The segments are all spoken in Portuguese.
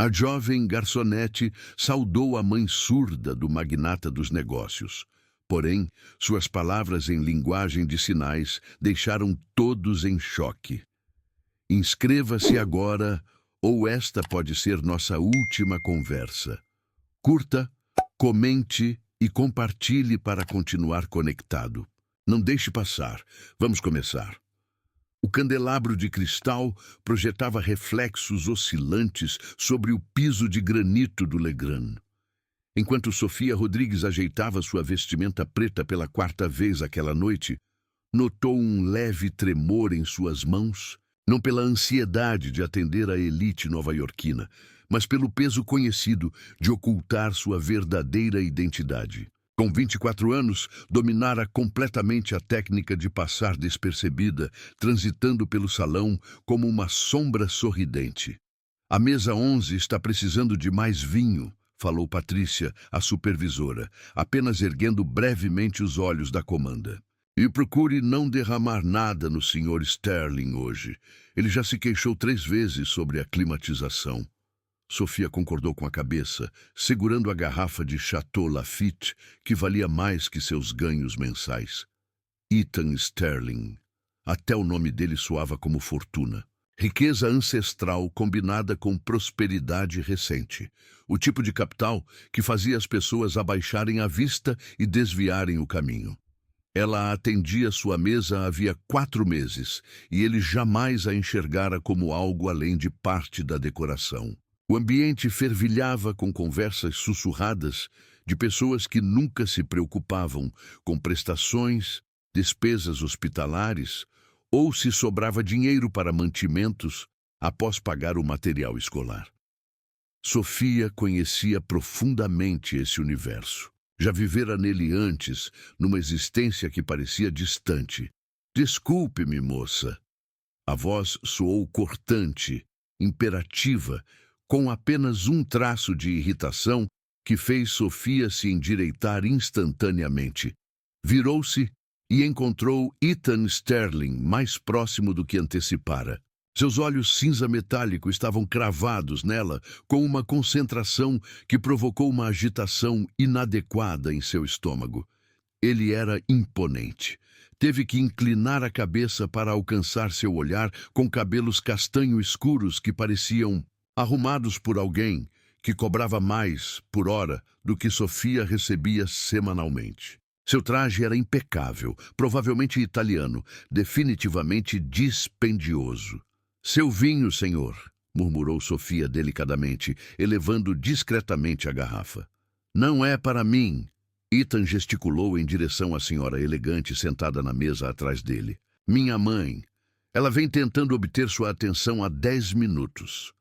A jovem garçonete saudou a mãe surda do magnata dos negócios. Porém, suas palavras em linguagem de sinais deixaram todos em choque. Inscreva-se agora, ou esta pode ser nossa última conversa. Curta, comente e compartilhe para continuar conectado. Não deixe passar. Vamos começar. O candelabro de cristal projetava reflexos oscilantes sobre o piso de granito do Legrand. Enquanto Sofia Rodrigues ajeitava sua vestimenta preta pela quarta vez aquela noite, notou um leve tremor em suas mãos, não pela ansiedade de atender à elite nova-iorquina, mas pelo peso conhecido de ocultar sua verdadeira identidade. Com 24 anos, dominara completamente a técnica de passar despercebida, transitando pelo salão como uma sombra sorridente. A mesa 11 está precisando de mais vinho, falou Patrícia, a supervisora, apenas erguendo brevemente os olhos da comanda. E procure não derramar nada no Sr. Sterling hoje. Ele já se queixou 3 vezes sobre a climatização. Sofia concordou com a cabeça, segurando a garrafa de Chateau Lafite, que valia mais que seus ganhos mensais. Ethan Sterling. Até o nome dele soava como fortuna. Riqueza ancestral combinada com prosperidade recente. O tipo de capital que fazia as pessoas abaixarem a vista e desviarem o caminho. Ela atendia sua mesa havia 4 meses, e ele jamais a enxergara como algo além de parte da decoração. O ambiente fervilhava com conversas sussurradas de pessoas que nunca se preocupavam com prestações, despesas hospitalares ou se sobrava dinheiro para mantimentos após pagar o material escolar. Sofia conhecia profundamente esse universo. Já vivera nele antes, numa existência que parecia distante. Desculpe-me, moça. A voz soou cortante, imperativa, com apenas um traço de irritação que fez Sofia se endireitar instantaneamente. Virou-se e encontrou Ethan Sterling mais próximo do que antecipara. Seus olhos cinza metálico estavam cravados nela com uma concentração que provocou uma agitação inadequada em seu estômago. Ele era imponente. Teve que inclinar a cabeça para alcançar seu olhar com cabelos castanho escuros que pareciam arrumados por alguém que cobrava mais por hora do que Sofia recebia semanalmente. Seu traje era impecável, provavelmente italiano, definitivamente dispendioso. Seu vinho, senhor, murmurou Sofia delicadamente, elevando discretamente a garrafa. Não é para mim. Ethan gesticulou em direção à senhora elegante sentada na mesa atrás dele. Minha mãe. Ela vem tentando obter sua atenção há 10 minutos.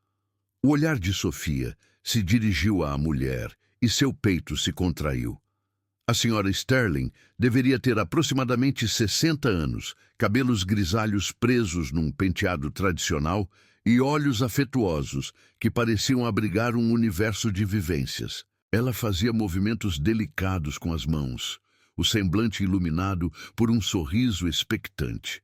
O olhar de Sofia se dirigiu à mulher e seu peito se contraiu. A senhora Sterling deveria ter aproximadamente 60 anos, cabelos grisalhos presos num penteado tradicional e olhos afetuosos que pareciam abrigar um universo de vivências. Ela fazia movimentos delicados com as mãos, o semblante iluminado por um sorriso expectante.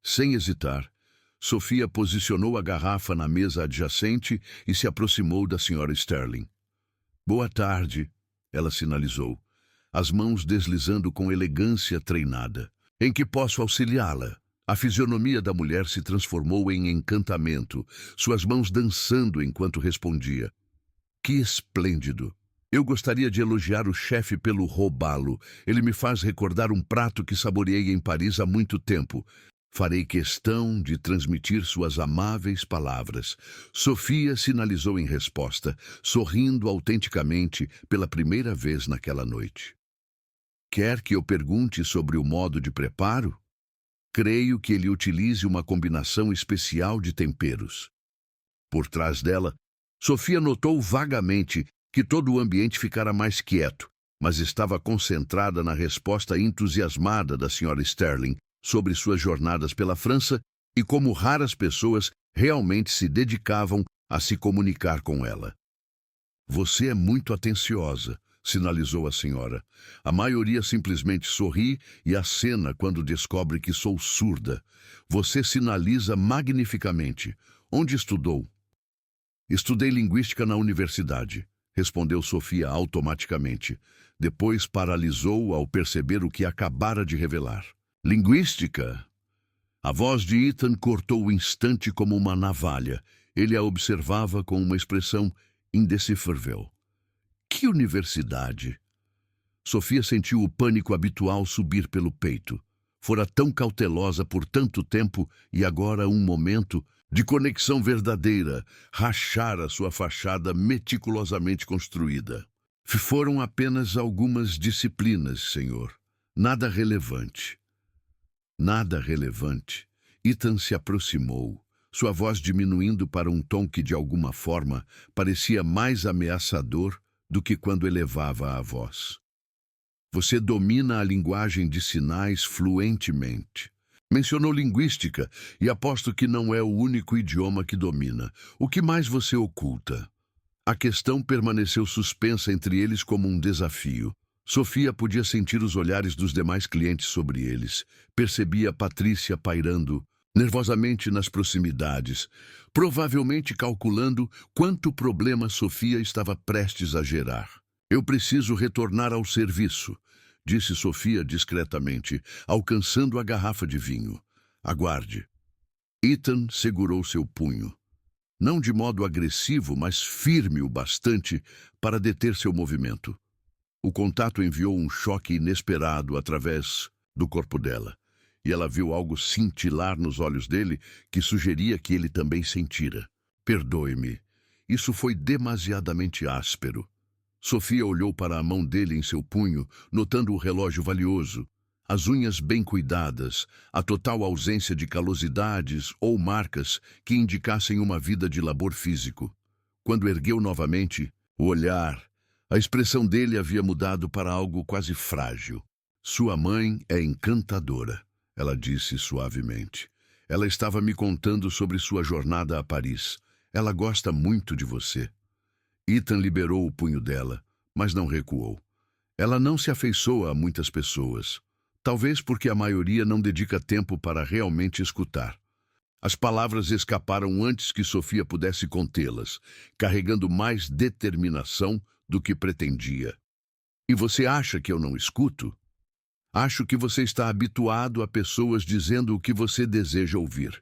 Sem hesitar, Sofia posicionou a garrafa na mesa adjacente e se aproximou da senhora Sterling. Boa tarde, ela sinalizou, as mãos deslizando com elegância treinada. Em que posso auxiliá-la? A fisionomia da mulher se transformou em encantamento, suas mãos dançando enquanto respondia. Que esplêndido! Eu gostaria de elogiar o chefe pelo robalo. Ele me faz recordar um prato que saboreei em Paris há muito tempo. Farei questão de transmitir suas amáveis palavras. Sofia sinalizou em resposta, sorrindo autenticamente pela primeira vez naquela noite. Quer que eu pergunte sobre o modo de preparo? Creio que ele utilize uma combinação especial de temperos. Por trás dela, Sofia notou vagamente que todo o ambiente ficara mais quieto, mas estava concentrada na resposta entusiasmada da senhora Sterling sobre suas jornadas pela França e como raras pessoas realmente se dedicavam a se comunicar com ela. Você é muito atenciosa, sinalizou a senhora. A maioria simplesmente sorri e acena quando descobre que sou surda. Você sinaliza magnificamente. Onde estudou? Estudei linguística na universidade, respondeu Sofia automaticamente. Depois paralisou ao perceber o que acabara de revelar. Linguística? A voz de Ethan cortou o instante como uma navalha. Ele a observava com uma expressão indecifrável. Que universidade? Sofia sentiu o pânico habitual subir pelo peito. Fora tão cautelosa por tanto tempo e agora um momento de conexão verdadeira rachara sua fachada meticulosamente construída. Foram apenas algumas disciplinas, senhor. Nada relevante. Nada relevante. Ethan se aproximou, sua voz diminuindo para um tom que, de alguma forma, parecia mais ameaçador do que quando elevava a voz. Você domina a linguagem de sinais fluentemente. Mencionou linguística e aposto que não é o único idioma que domina. O que mais você oculta? A questão permaneceu suspensa entre eles como um desafio. Sofia podia sentir os olhares dos demais clientes sobre eles. Percebia Patrícia pairando nervosamente nas proximidades, provavelmente calculando quanto problema Sofia estava prestes a gerar. Eu preciso retornar ao serviço, disse Sofia discretamente, alcançando a garrafa de vinho. Aguarde. Ethan segurou seu punho. Não de modo agressivo, mas firme o bastante para deter seu movimento. O contato enviou um choque inesperado através do corpo dela, e ela viu algo cintilar nos olhos dele que sugeria que ele também sentira. Perdoe-me, isso foi demasiadamente áspero. Sofia olhou para a mão dele em seu punho, notando o relógio valioso, as unhas bem cuidadas, a total ausência de calosidades ou marcas que indicassem uma vida de labor físico. Quando ergueu novamente o olhar, a expressão dele havia mudado para algo quase frágil. Sua mãe é encantadora, ela disse suavemente. Ela estava me contando sobre sua jornada a Paris. Ela gosta muito de você. Ethan liberou o punho dela, mas não recuou. Ela não se afeiçoa a muitas pessoas. Talvez porque a maioria não dedica tempo para realmente escutar. As palavras escaparam antes que Sofia pudesse contê-las, carregando mais determinação do que pretendia. E você acha que eu não escuto? Acho que você está habituado a pessoas dizendo o que você deseja ouvir.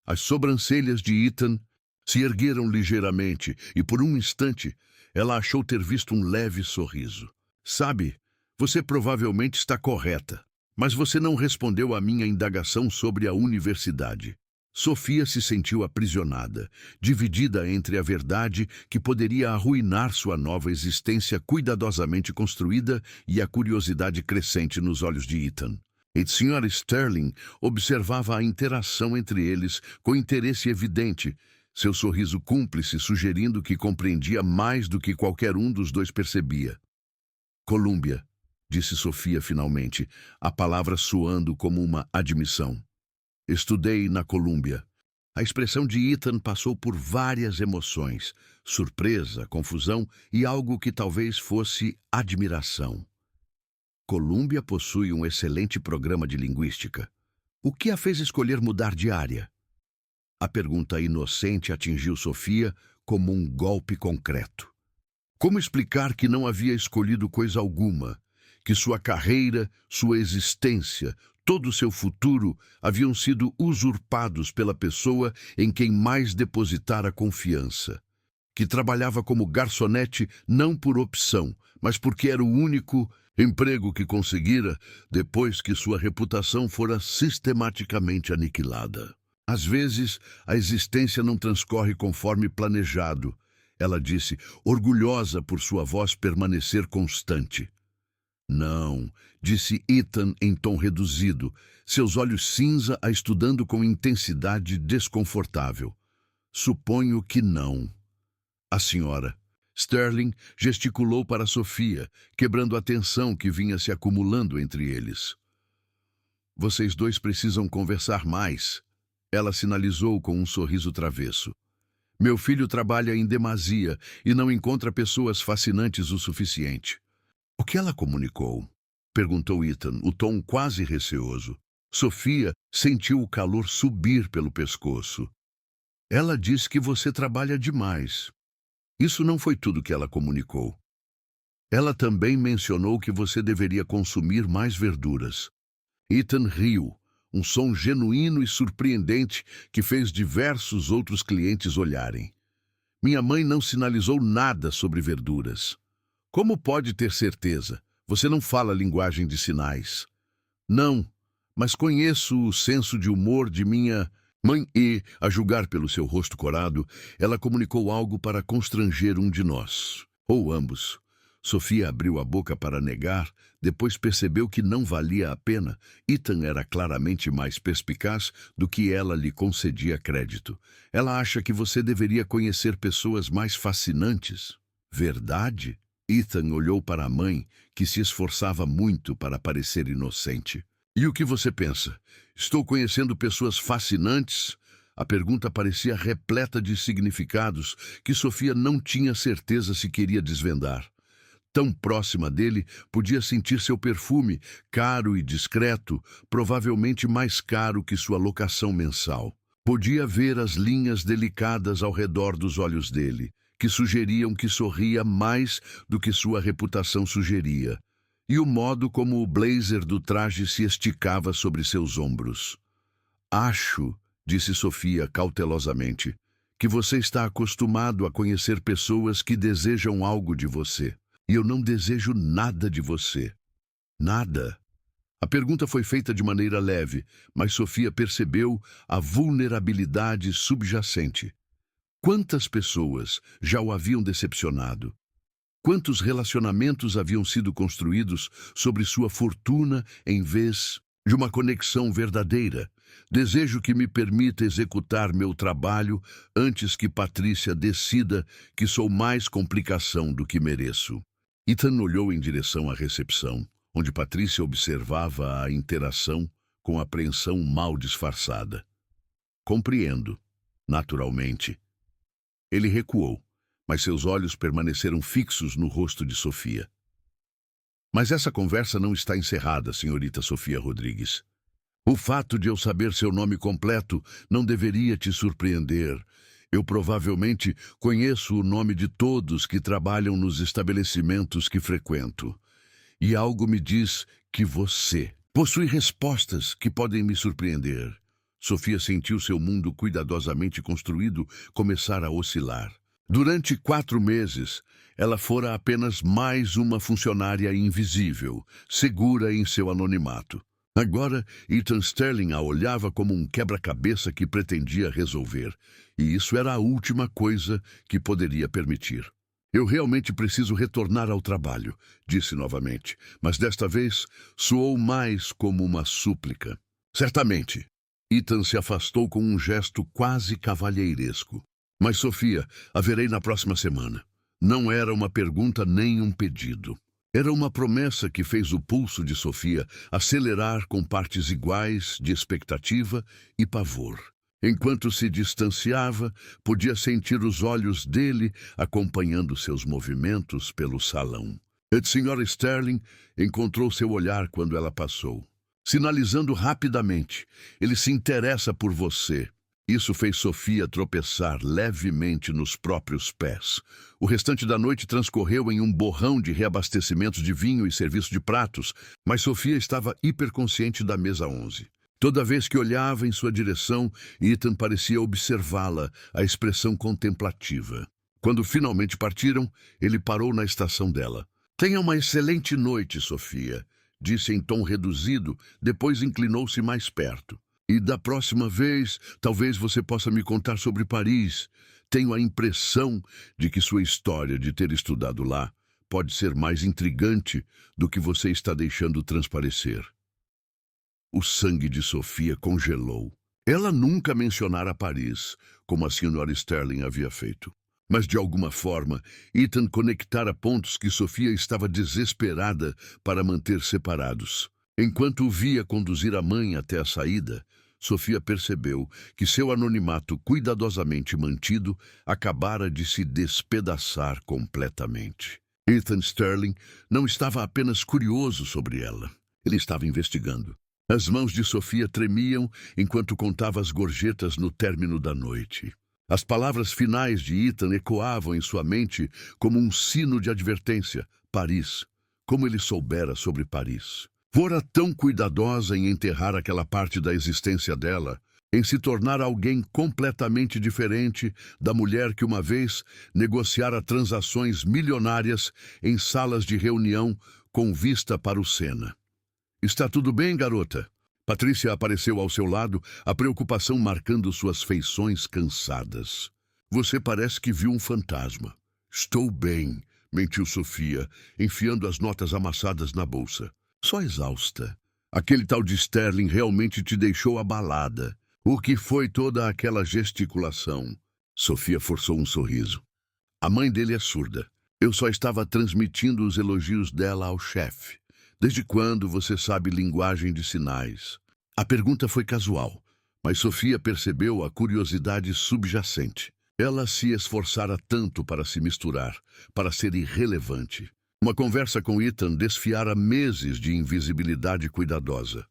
As sobrancelhas de Ethan se ergueram ligeiramente e, por um instante, ela achou ter visto um leve sorriso. Sabe, você provavelmente está correta, mas você não respondeu à minha indagação sobre a universidade. Sofia se sentiu aprisionada, dividida entre a verdade que poderia arruinar sua nova existência cuidadosamente construída e a curiosidade crescente nos olhos de Ethan. E a senhora Sterling observava a interação entre eles com interesse evidente, seu sorriso cúmplice sugerindo que compreendia mais do que qualquer um dos dois percebia. Colômbia, disse Sofia finalmente, a palavra soando como uma admissão. Estudei na Colômbia. A expressão de Ethan passou por várias emoções, surpresa, confusão e algo que talvez fosse admiração. Colômbia possui um excelente programa de linguística. O que a fez escolher mudar de área? A pergunta inocente atingiu Sofia como um golpe concreto. Como explicar que não havia escolhido coisa alguma, que sua carreira, sua existência, todo o seu futuro haviam sido usurpados pela pessoa em quem mais depositara confiança, que trabalhava como garçonete não por opção, mas porque era o único emprego que conseguira depois que sua reputação fora sistematicamente aniquilada. Às vezes, a existência não transcorre conforme planejado, ela disse, orgulhosa por sua voz permanecer constante. Não, disse Ethan em tom reduzido, seus olhos cinza a estudando com intensidade desconfortável. Suponho que não. A senhora Sterling gesticulou para Sofia, quebrando a tensão que vinha se acumulando entre eles. Vocês dois precisam conversar mais, ela sinalizou com um sorriso travesso. Meu filho trabalha em demasia e não encontra pessoas fascinantes o suficiente. O que ela comunicou? Perguntou Ethan, o tom quase receoso. Sofia sentiu o calor subir pelo pescoço. Ela disse que você trabalha demais. Isso não foi tudo que ela comunicou. Ela também mencionou que você deveria consumir mais verduras. Ethan riu, um som genuíno e surpreendente que fez diversos outros clientes olharem. Minha mãe não sinalizou nada sobre verduras. Como pode ter certeza? Você não fala linguagem de sinais. Não, mas conheço o senso de humor de minha mãe e, a julgar pelo seu rosto corado, ela comunicou algo para constranger um de nós, ou ambos. Sofia abriu a boca para negar, depois percebeu que não valia a pena. Ethan era claramente mais perspicaz do que ela lhe concedia crédito. Ela acha que você deveria conhecer pessoas mais fascinantes. Verdade? Ethan olhou para a mãe, que se esforçava muito para parecer inocente. E o que você pensa? Estou conhecendo pessoas fascinantes? A pergunta parecia repleta de significados que Sofia não tinha certeza se queria desvendar. Tão próxima dele, podia sentir seu perfume, caro e discreto, provavelmente mais caro que sua locação mensal. Podia ver as linhas delicadas ao redor dos olhos dele, que sugeriam que sorria mais do que sua reputação sugeria, e o modo como o blazer do traje se esticava sobre seus ombros. Acho, disse Sofia cautelosamente, que você está acostumado a conhecer pessoas que desejam algo de você. E eu não desejo nada de você. Nada. A pergunta foi feita de maneira leve, mas Sofia percebeu a vulnerabilidade subjacente. Quantas pessoas já o haviam decepcionado? Quantos relacionamentos haviam sido construídos sobre sua fortuna em vez de uma conexão verdadeira? Desejo que me permita executar meu trabalho antes que Patrícia decida que sou mais complicação do que mereço. Ethan olhou em direção à recepção, onde Patrícia observava a interação com apreensão mal disfarçada. Compreendo, naturalmente. Ele recuou, mas seus olhos permaneceram fixos no rosto de Sofia. Mas essa conversa não está encerrada, senhorita Sofia Rodrigues. O fato de eu saber seu nome completo não deveria te surpreender. Eu provavelmente conheço o nome de todos que trabalham nos estabelecimentos que frequento. E algo me diz que você possui respostas que podem me surpreender. Sofia sentiu seu mundo cuidadosamente construído começar a oscilar. Durante 4 meses, ela fora apenas mais uma funcionária invisível, segura em seu anonimato. Agora, Ethan Sterling a olhava como um quebra-cabeça que pretendia resolver, e isso era a última coisa que poderia permitir. Eu realmente preciso retornar ao trabalho, disse novamente, mas desta vez soou mais como uma súplica. Certamente. Ethan se afastou com um gesto quase cavalheiresco. Mas, Sofia, haverei na próxima semana. Não era uma pergunta nem um pedido. Era uma promessa que fez o pulso de Sofia acelerar com partes iguais de expectativa e pavor. Enquanto se distanciava, podia sentir os olhos dele acompanhando seus movimentos pelo salão. A senhora Sterling encontrou seu olhar quando ela passou, sinalizando rapidamente: ele se interessa por você. Isso fez Sofia tropeçar levemente nos próprios pés. O restante da noite transcorreu em um borrão de reabastecimentos de vinho e serviço de pratos, mas Sofia estava hiperconsciente da mesa 11. Toda vez que olhava em sua direção, Ethan parecia observá-la, a expressão contemplativa. Quando finalmente partiram, ele parou na estação dela. Tenha uma excelente noite, Sofia, disse em tom reduzido, depois inclinou-se mais perto. E da próxima vez, talvez você possa me contar sobre Paris. Tenho a impressão de que sua história de ter estudado lá pode ser mais intrigante do que você está deixando transparecer. O sangue de Sofia congelou. Ela nunca mencionara Paris, como a senhora Sterling havia feito. Mas, de alguma forma, Ethan conectara pontos que Sofia estava desesperada para manter separados. Enquanto o via conduzir a mãe até a saída, Sofia percebeu que seu anonimato cuidadosamente mantido acabara de se despedaçar completamente. Ethan Sterling não estava apenas curioso sobre ela. Ele estava investigando. As mãos de Sofia tremiam enquanto contava as gorjetas no término da noite. As palavras finais de Ethan ecoavam em sua mente como um sino de advertência. Paris. Como ele soubera sobre Paris. Fora tão cuidadosa em enterrar aquela parte da existência dela, em se tornar alguém completamente diferente da mulher que uma vez negociara transações milionárias em salas de reunião com vista para o Sena. Está tudo bem, garota? Patrícia apareceu ao seu lado, a preocupação marcando suas feições cansadas. Você parece que viu um fantasma. Estou bem, mentiu Sofia, enfiando as notas amassadas na bolsa. Só exausta. Aquele tal de Sterling realmente te deixou abalada. O que foi toda aquela gesticulação? Sofia forçou um sorriso. A mãe dele é surda. Eu só estava transmitindo os elogios dela ao chefe. Desde quando você sabe linguagem de sinais? A pergunta foi casual, mas Sofia percebeu a curiosidade subjacente. Ela se esforçara tanto para se misturar, para ser irrelevante. Uma conversa com Ethan desfiara meses de invisibilidade cuidadosa.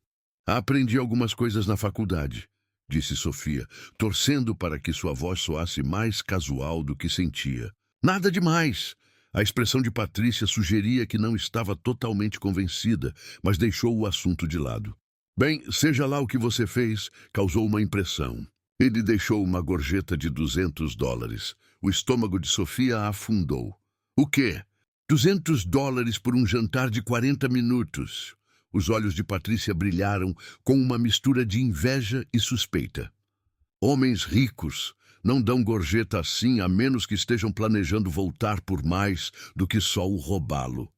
Aprendi algumas coisas na faculdade, disse Sofia, torcendo para que sua voz soasse mais casual do que sentia. Nada demais! A expressão de Patrícia sugeria que não estava totalmente convencida, mas deixou o assunto de lado. Bem, seja lá o que você fez, causou uma impressão. Ele deixou uma gorjeta de $200. O estômago de Sofia afundou. O quê? $200 por um jantar de 40 minutos. Os olhos de Patrícia brilharam com uma mistura de inveja e suspeita. Homens ricos não dão gorjeta assim a menos que estejam planejando voltar por mais do que só o roubá-lo.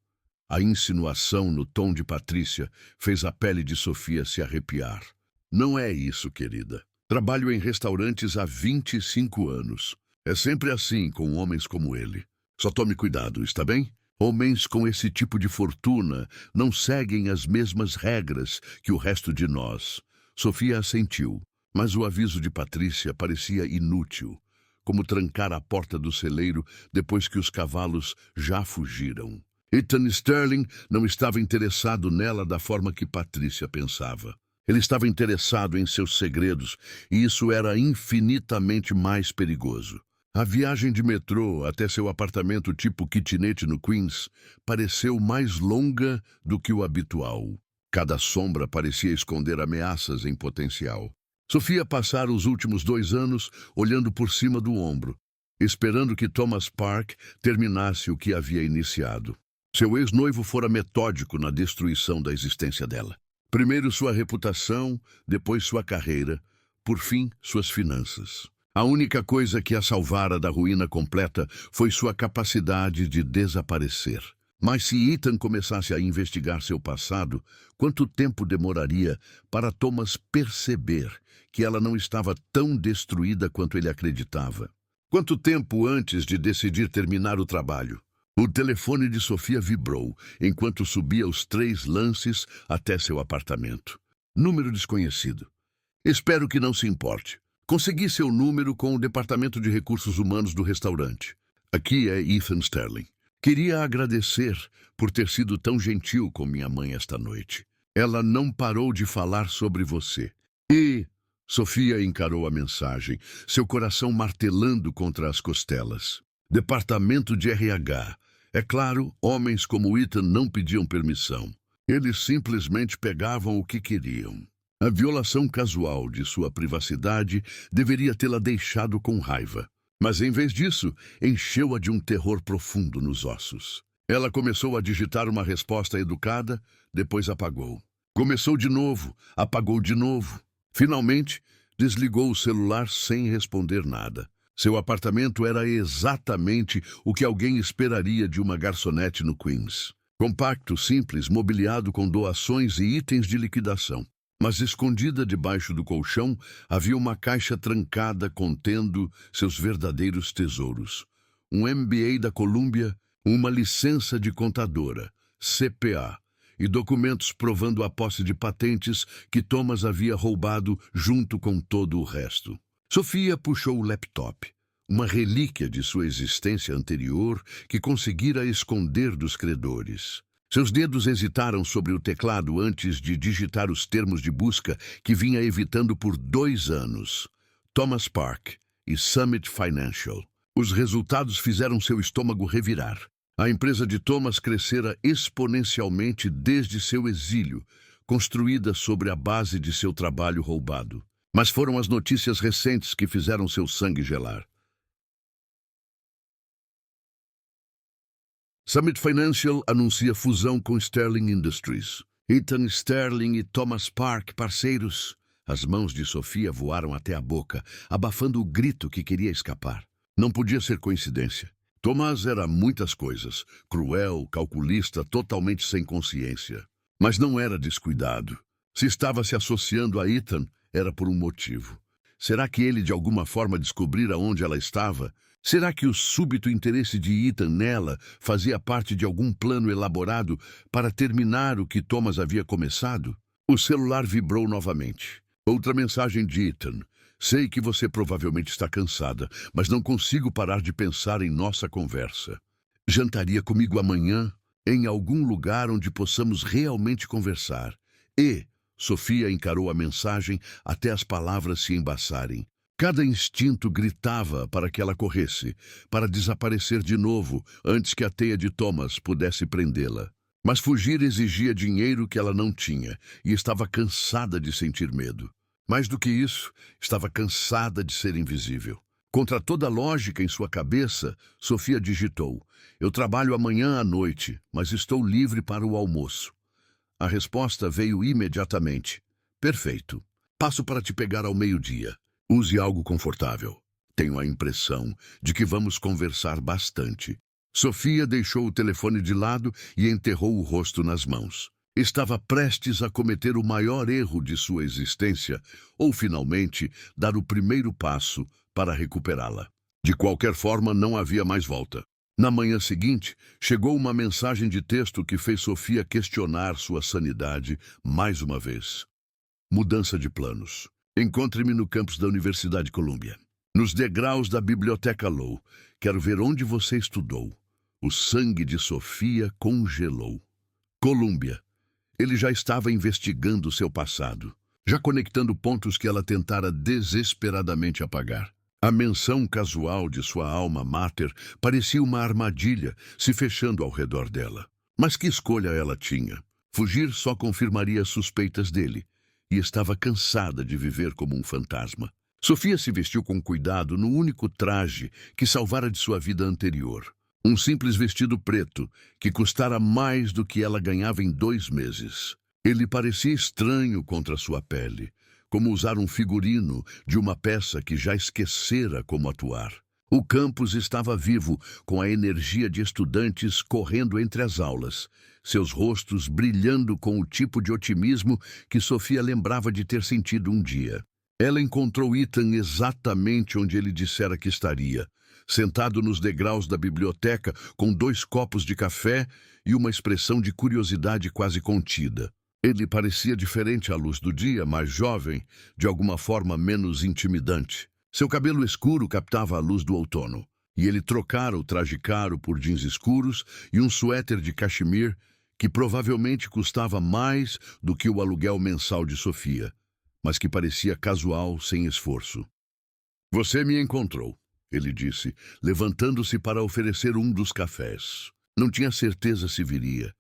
A insinuação no tom de Patrícia fez a pele de Sofia se arrepiar. Não é isso, querida. Trabalho em restaurantes há 25 anos. É sempre assim com homens como ele. Só tome cuidado, está bem? Homens com esse tipo de fortuna não seguem as mesmas regras que o resto de nós. Sofia assentiu. Mas o aviso de Patrícia parecia inútil, como trancar a porta do celeiro depois que os cavalos já fugiram. Ethan Sterling não estava interessado nela da forma que Patrícia pensava. Ele estava interessado em seus segredos, e isso era infinitamente mais perigoso. A viagem de metrô até seu apartamento tipo kitnet no Queens pareceu mais longa do que o habitual. Cada sombra parecia esconder ameaças em potencial. Sofia passara os últimos 2 anos olhando por cima do ombro, esperando que Thomas Park terminasse o que havia iniciado. Seu ex-noivo fora metódico na destruição da existência dela. Primeiro sua reputação, depois sua carreira, por fim suas finanças. A única coisa que a salvara da ruína completa foi sua capacidade de desaparecer. Mas se Ethan começasse a investigar seu passado, quanto tempo demoraria para Thomas perceber que ela não estava tão destruída quanto ele acreditava? Quanto tempo antes de decidir terminar o trabalho? O telefone de Sofia vibrou enquanto subia os 3 lances até seu apartamento. Número desconhecido. Espero que não se importe. Consegui seu número com o Departamento de Recursos Humanos do restaurante. Aqui é Ethan Sterling. Queria agradecer por ter sido tão gentil com minha mãe esta noite. Ela não parou de falar sobre você. E Sofia encarou a mensagem, seu coração martelando contra as costelas. Departamento de RH. É claro, homens como Ethan não pediam permissão. Eles simplesmente pegavam o que queriam. A violação casual de sua privacidade deveria tê-la deixado com raiva. Mas, em vez disso, encheu-a de um terror profundo nos ossos. Ela começou a digitar uma resposta educada, depois apagou. Começou de novo, apagou de novo. Finalmente, desligou o celular sem responder nada. Seu apartamento era exatamente o que alguém esperaria de uma garçonete no Queens. Compacto, simples, mobiliado com doações e itens de liquidação. Mas escondida debaixo do colchão havia uma caixa trancada contendo seus verdadeiros tesouros. Um MBA da Columbia, uma licença de contadora, CPA, e documentos provando a posse de patentes que Thomas havia roubado junto com todo o resto. Sofia puxou o laptop, uma relíquia de sua existência anterior que conseguira esconder dos credores. Seus dedos hesitaram sobre o teclado antes de digitar os termos de busca que vinha evitando por 2 anos. Thomas Park, e Summit Financial. Os resultados fizeram seu estômago revirar. A empresa de Thomas crescera exponencialmente desde seu exílio, construída sobre a base de seu trabalho roubado. Mas foram as notícias recentes que fizeram seu sangue gelar. Summit Financial anuncia fusão com Sterling Industries. Ethan Sterling e Thomas Park, parceiros. As mãos de Sophia voaram até a boca, abafando o grito que queria escapar. Não podia ser coincidência. Thomas era muitas coisas, cruel, calculista, totalmente sem consciência. Mas não era descuidado. Se estava se associando a Ethan, era por um motivo. Será que ele de alguma forma descobrira onde ela estava? Será que o súbito interesse de Ethan nela fazia parte de algum plano elaborado para terminar o que Thomas havia começado? O celular vibrou novamente. Outra mensagem de Ethan. Sei que você provavelmente está cansada, mas não consigo parar de pensar em nossa conversa. Jantaria comigo amanhã, em algum lugar onde possamos realmente conversar. Sophia encarou a mensagem até as palavras se embaçarem. Cada instinto gritava para que ela corresse, para desaparecer de novo antes que a teia de Thomas pudesse prendê-la. Mas fugir exigia dinheiro que ela não tinha e estava cansada de sentir medo. Mais do que isso, estava cansada de ser invisível. Contra toda a lógica em sua cabeça, Sophia digitou: "Eu trabalho amanhã à noite, mas estou livre para o almoço." A resposta veio imediatamente: "Perfeito. Passo para te pegar ao meio-dia. Use algo confortável. Tenho a impressão de que vamos conversar bastante." Sophia deixou o telefone de lado e enterrou o rosto nas mãos. Estava prestes a cometer o maior erro de sua existência, ou finalmente dar o primeiro passo para recuperá-la. De qualquer forma, não havia mais volta. Na manhã seguinte, chegou uma mensagem de texto que fez Sophia questionar sua sanidade mais uma vez. Mudança de planos. Encontre-me no campus da Universidade Columbia. Nos degraus da Biblioteca Low. Quero ver onde você estudou. O sangue de Sophia congelou. Columbia. Ele já estava investigando seu passado, já conectando pontos que ela tentara desesperadamente apagar. A menção casual de sua alma mater parecia uma armadilha se fechando ao redor dela. Mas que escolha ela tinha? Fugir só confirmaria as suspeitas dele, e estava cansada de viver como um fantasma. Sophia se vestiu com cuidado no único traje que salvara de sua vida anterior. Um simples vestido preto, que custara mais do que ela ganhava em 2 meses. Ele parecia estranho contra sua pele, como usar um figurino de uma peça que já esquecera como atuar. O campus estava vivo, com a energia de estudantes correndo entre as aulas, seus rostos brilhando com o tipo de otimismo que Sophia lembrava de ter sentido um dia. Ela encontrou Ethan exatamente onde ele dissera que estaria, sentado nos degraus da biblioteca com 2 copos de café e uma expressão de curiosidade quase contida. Ele parecia diferente à luz do dia, mais jovem, de alguma forma menos intimidante. Seu cabelo escuro captava a luz do outono, e ele trocara o traje caro por jeans escuros e um suéter de cachemir que provavelmente custava mais do que o aluguel mensal de Sophia, mas que parecia casual, sem esforço. "Você me encontrou", ele disse, levantando-se para oferecer um dos cafés. Não tinha certeza se viria.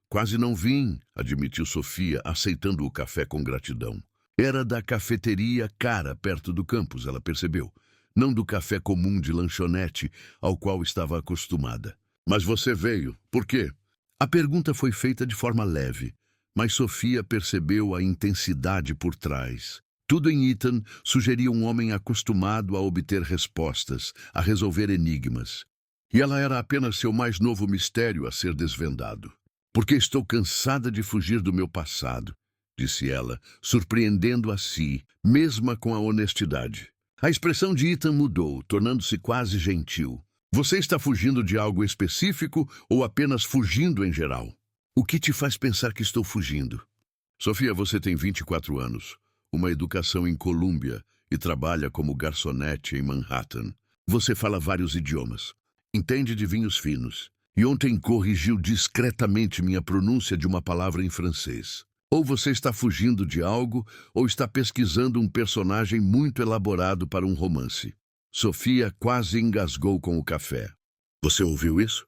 "Quase não vim", admitiu Sophia, aceitando o café com gratidão. Era da cafeteria cara perto do campus, ela percebeu, não do café comum de lanchonete ao qual estava acostumada. "Mas você veio. Por quê?" A pergunta foi feita de forma leve, mas Sophia percebeu a intensidade por trás. Tudo em Ethan sugeria um homem acostumado a obter respostas, a resolver enigmas. E ela era apenas seu mais novo mistério a ser desvendado. "Porque estou cansada de fugir do meu passado", disse ela, surpreendendo a si, mesma com a honestidade. A expressão de Ethan mudou, tornando-se quase gentil. "Você está fugindo de algo específico ou apenas fugindo em geral? O que te faz pensar que estou fugindo?" "Sophia, você tem 24 anos, uma educação em Columbia e trabalha como garçonete em Manhattan. Você fala vários idiomas, entende de vinhos finos, e ontem corrigiu discretamente minha pronúncia de uma palavra em francês. Ou você está fugindo de algo, ou está pesquisando um personagem muito elaborado para um romance." Sofia quase engasgou com o café. Você ouviu isso?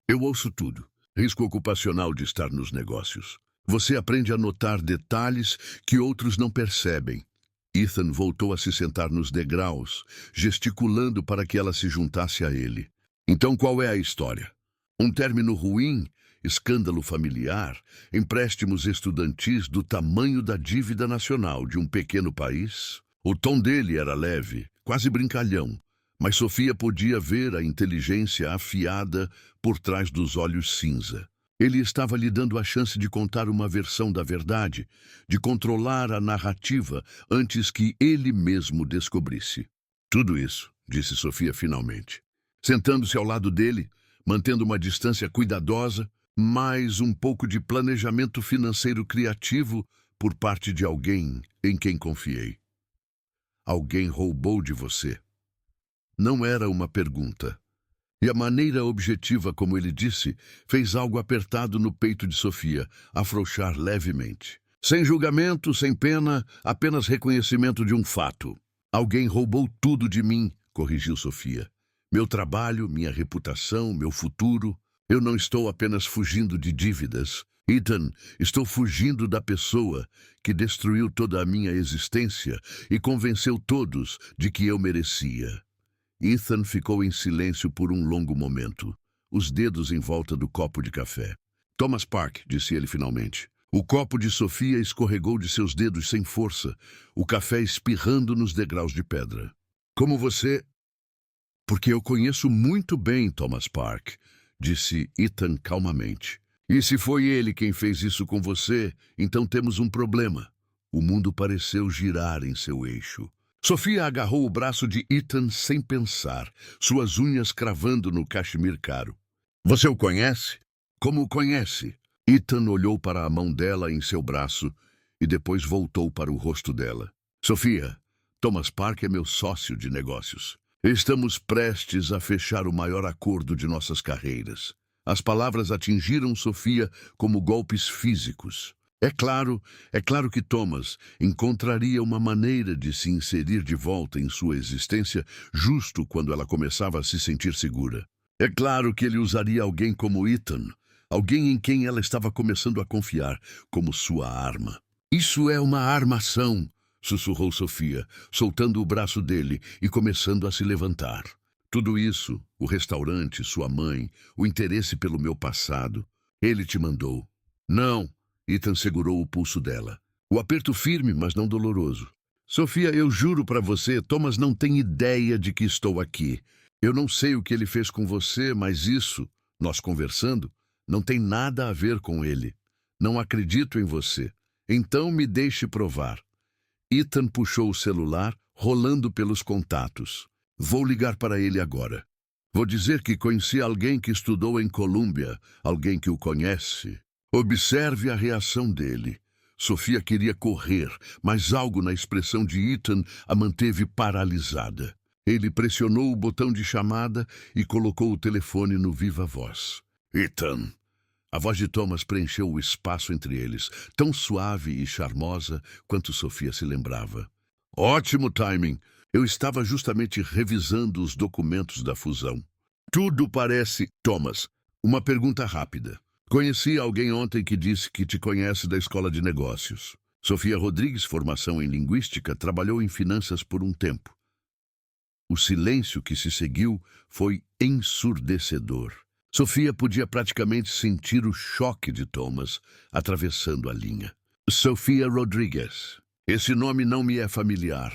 Eu ouço tudo. Risco ocupacional de estar nos negócios. Você aprende a notar detalhes que outros não percebem. Ethan voltou a se sentar nos degraus, gesticulando para que ela se juntasse a ele. Então qual é a história? Um término ruim, escândalo familiar, empréstimos estudantis do tamanho da dívida nacional de um pequeno país? O tom dele era leve, quase brincalhão, mas Sofia podia ver a inteligência afiada por trás dos olhos cinza. Ele estava lhe dando a chance de contar uma versão da verdade, de controlar a narrativa antes que ele mesmo descobrisse. Tudo isso, disse Sofia finalmente. Sentando-se ao lado dele, mantendo uma distância cuidadosa, mais um pouco de planejamento financeiro criativo por parte de alguém em quem confiei. Alguém roubou de você. Não era uma pergunta. E a maneira objetiva como ele disse fez algo apertado no peito de Sofia, afrouxar levemente. Sem julgamento, sem pena, apenas reconhecimento de um fato. Alguém roubou tudo de mim, corrigiu Sofia. Meu trabalho, minha reputação, meu futuro. Eu não estou apenas fugindo de dívidas. Ethan, estou fugindo da pessoa que destruiu toda a minha existência e convenceu todos de que eu merecia. Ethan ficou em silêncio por um longo momento, os dedos em volta do copo de café. Thomas Park, disse ele finalmente. O copo de Sofia escorregou de seus dedos sem força, o café espirrando nos degraus de pedra. Como você... Porque eu conheço muito bem Thomas Park, disse Ethan calmamente. E se foi ele quem fez isso com você, então temos um problema. O mundo pareceu girar em seu eixo. Sofia agarrou o braço de Ethan sem pensar, suas unhas cravando no cachemir caro. Você o conhece? Como o conhece? Ethan olhou para a mão dela em seu braço e depois voltou para o rosto dela. Sofia, Thomas Park é meu sócio de negócios. Estamos prestes a fechar o maior acordo de nossas carreiras. As palavras atingiram Sofia como golpes físicos. É claro que Thomas encontraria uma maneira de se inserir de volta em sua existência justo quando ela começava a se sentir segura. É claro que ele usaria alguém como Ethan, alguém em quem ela estava começando a confiar, como sua arma. Isso é uma armação, sussurrou Sofia, soltando o braço dele e começando a se levantar. Tudo isso, o restaurante, sua mãe, o interesse pelo meu passado, ele te mandou. Não. Ethan segurou o pulso dela. O aperto firme, mas não doloroso. Sofia, eu juro para você, Thomas não tem ideia de que estou aqui. Eu não sei o que ele fez com você, mas isso, nós conversando, não tem nada a ver com ele. Não acredito em você. Então me deixe provar. Ethan puxou o celular, rolando pelos contatos. Vou ligar para ele agora. Vou dizer que conheci alguém que estudou em Colômbia, alguém que o conhece. Observe a reação dele. Sofia queria correr, mas algo na expressão de Ethan a manteve paralisada. Ele pressionou o botão de chamada e colocou o telefone no viva-voz. Ethan. A voz de Thomas preencheu o espaço entre eles, tão suave e charmosa quanto Sofia se lembrava. Ótimo timing. Eu estava justamente revisando os documentos da fusão. Tudo parece... Thomas, uma pergunta rápida. Conheci alguém ontem que disse que te conhece da escola de negócios. Sofia Rodrigues, formação em linguística, trabalhou em finanças por um tempo. O silêncio que se seguiu foi ensurdecedor. Sofia podia praticamente sentir o choque de Thomas atravessando a linha. Sofia Rodrigues. Esse nome não me é familiar.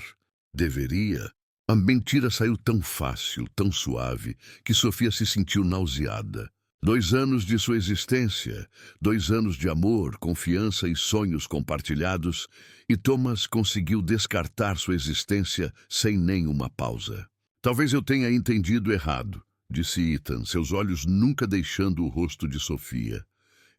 Deveria. A mentira saiu tão fácil, tão suave, que Sofia se sentiu nauseada. 2 anos de sua existência, 2 anos de amor, confiança e sonhos compartilhados, e Thomas conseguiu descartar sua existência sem nenhuma pausa. Talvez eu tenha entendido errado, disse Ethan, seus olhos nunca deixando o rosto de Sofia.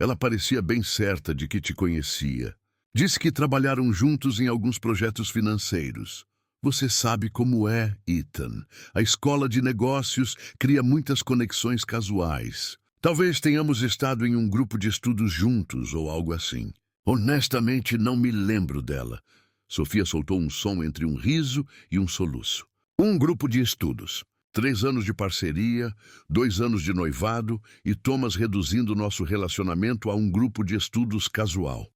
Ela parecia bem certa de que te conhecia. Disse que trabalharam juntos em alguns projetos financeiros. Você sabe como é, Ethan. A escola de negócios cria muitas conexões casuais. Talvez tenhamos estado em um grupo de estudos juntos ou algo assim. Honestamente, não me lembro dela. Sofia soltou um som entre um riso e um soluço. Um grupo de estudos. 3 anos de parceria, 2 anos de noivado e Thomas reduzindo nosso relacionamento a um grupo de estudos casual.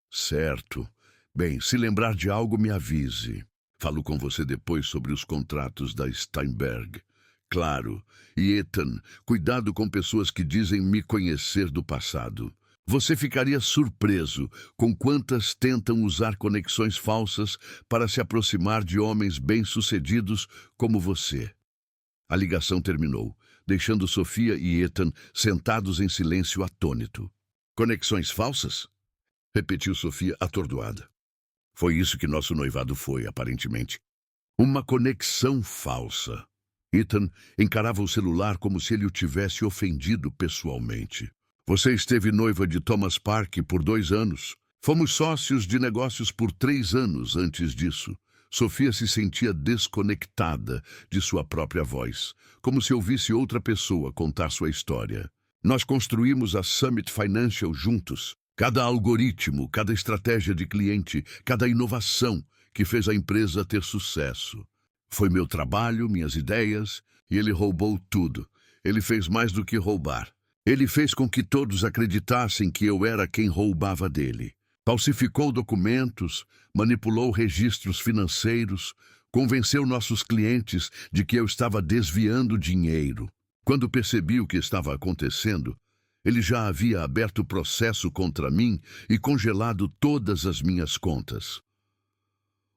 Certo. Bem, se lembrar de algo, me avise. Falo com você depois sobre os contratos da Steinberg. Claro. E Ethan, cuidado com pessoas que dizem me conhecer do passado. Você ficaria surpreso com quantas tentam usar conexões falsas para se aproximar de homens bem-sucedidos como você. A ligação terminou, deixando Sofia e Ethan sentados em silêncio atônito. Conexões falsas? Repetiu Sofia atordoada. Foi isso que nosso noivado foi, aparentemente. Uma conexão falsa. Ethan encarava o celular como se ele o tivesse ofendido pessoalmente. Você esteve noiva de Thomas Park por 2 anos. Fomos sócios de negócios por 3 anos antes disso. Sofia se sentia desconectada de sua própria voz, como se ouvisse outra pessoa contar sua história. Nós construímos a Summit Financial juntos. Cada algoritmo, cada estratégia de cliente, cada inovação que fez a empresa ter sucesso. Foi meu trabalho, minhas ideias, e ele roubou tudo. Ele fez mais do que roubar. Ele fez com que todos acreditassem que eu era quem roubava dele. Falsificou documentos, manipulou registros financeiros, convenceu nossos clientes de que eu estava desviando dinheiro. Quando percebi o que estava acontecendo, ele já havia aberto processo contra mim e congelado todas as minhas contas.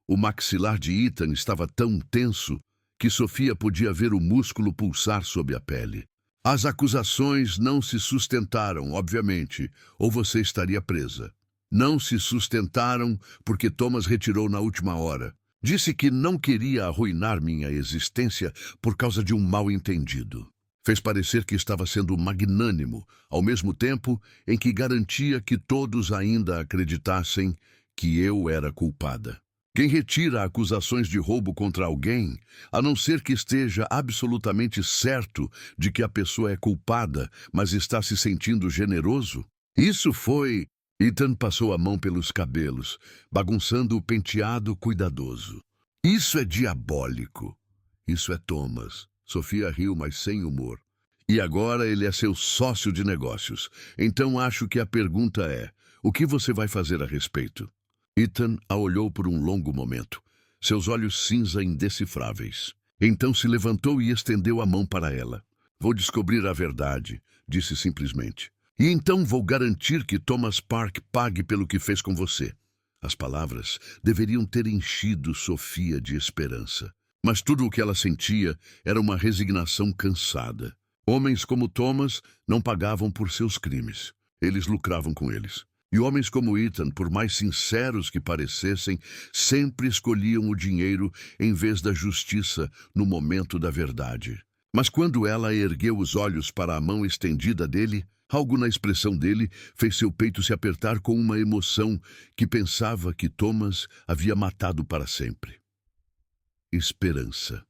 O maxilar de Ethan estava tão tenso que Sofia podia ver o músculo pulsar sob a pele. As acusações não se sustentaram, obviamente, ou você estaria presa. Não se sustentaram porque Thomas retirou na última hora. Disse que não queria arruinar minha existência por causa de um mal-entendido. Fez parecer que estava sendo magnânimo, ao mesmo tempo em que garantia que todos ainda acreditassem que eu era culpada. Quem retira acusações de roubo contra alguém, a não ser que esteja absolutamente certo de que a pessoa é culpada, mas está se sentindo generoso? Isso foi... Ethan passou a mão pelos cabelos, bagunçando o penteado cuidadoso. Isso é diabólico. Isso é Thomas. Sofia riu, mas sem humor. E agora ele é seu sócio de negócios. Então acho que a pergunta é, o que você vai fazer a respeito? Ethan a olhou por um longo momento, seus olhos cinza indecifráveis. Então se levantou e estendeu a mão para ela. Vou descobrir a verdade, disse simplesmente. E então vou garantir que Thomas Park pague pelo que fez com você. As palavras deveriam ter enchido Sofia de esperança. Mas tudo o que ela sentia era uma resignação cansada. Homens como Thomas não pagavam por seus crimes. Eles lucravam com eles. E homens como Ethan, por mais sinceros que parecessem, sempre escolhiam o dinheiro em vez da justiça no momento da verdade. Mas quando ela ergueu os olhos para a mão estendida dele, algo na expressão dele fez seu peito se apertar com uma emoção que pensava que Thomas havia matado para sempre. Esperança.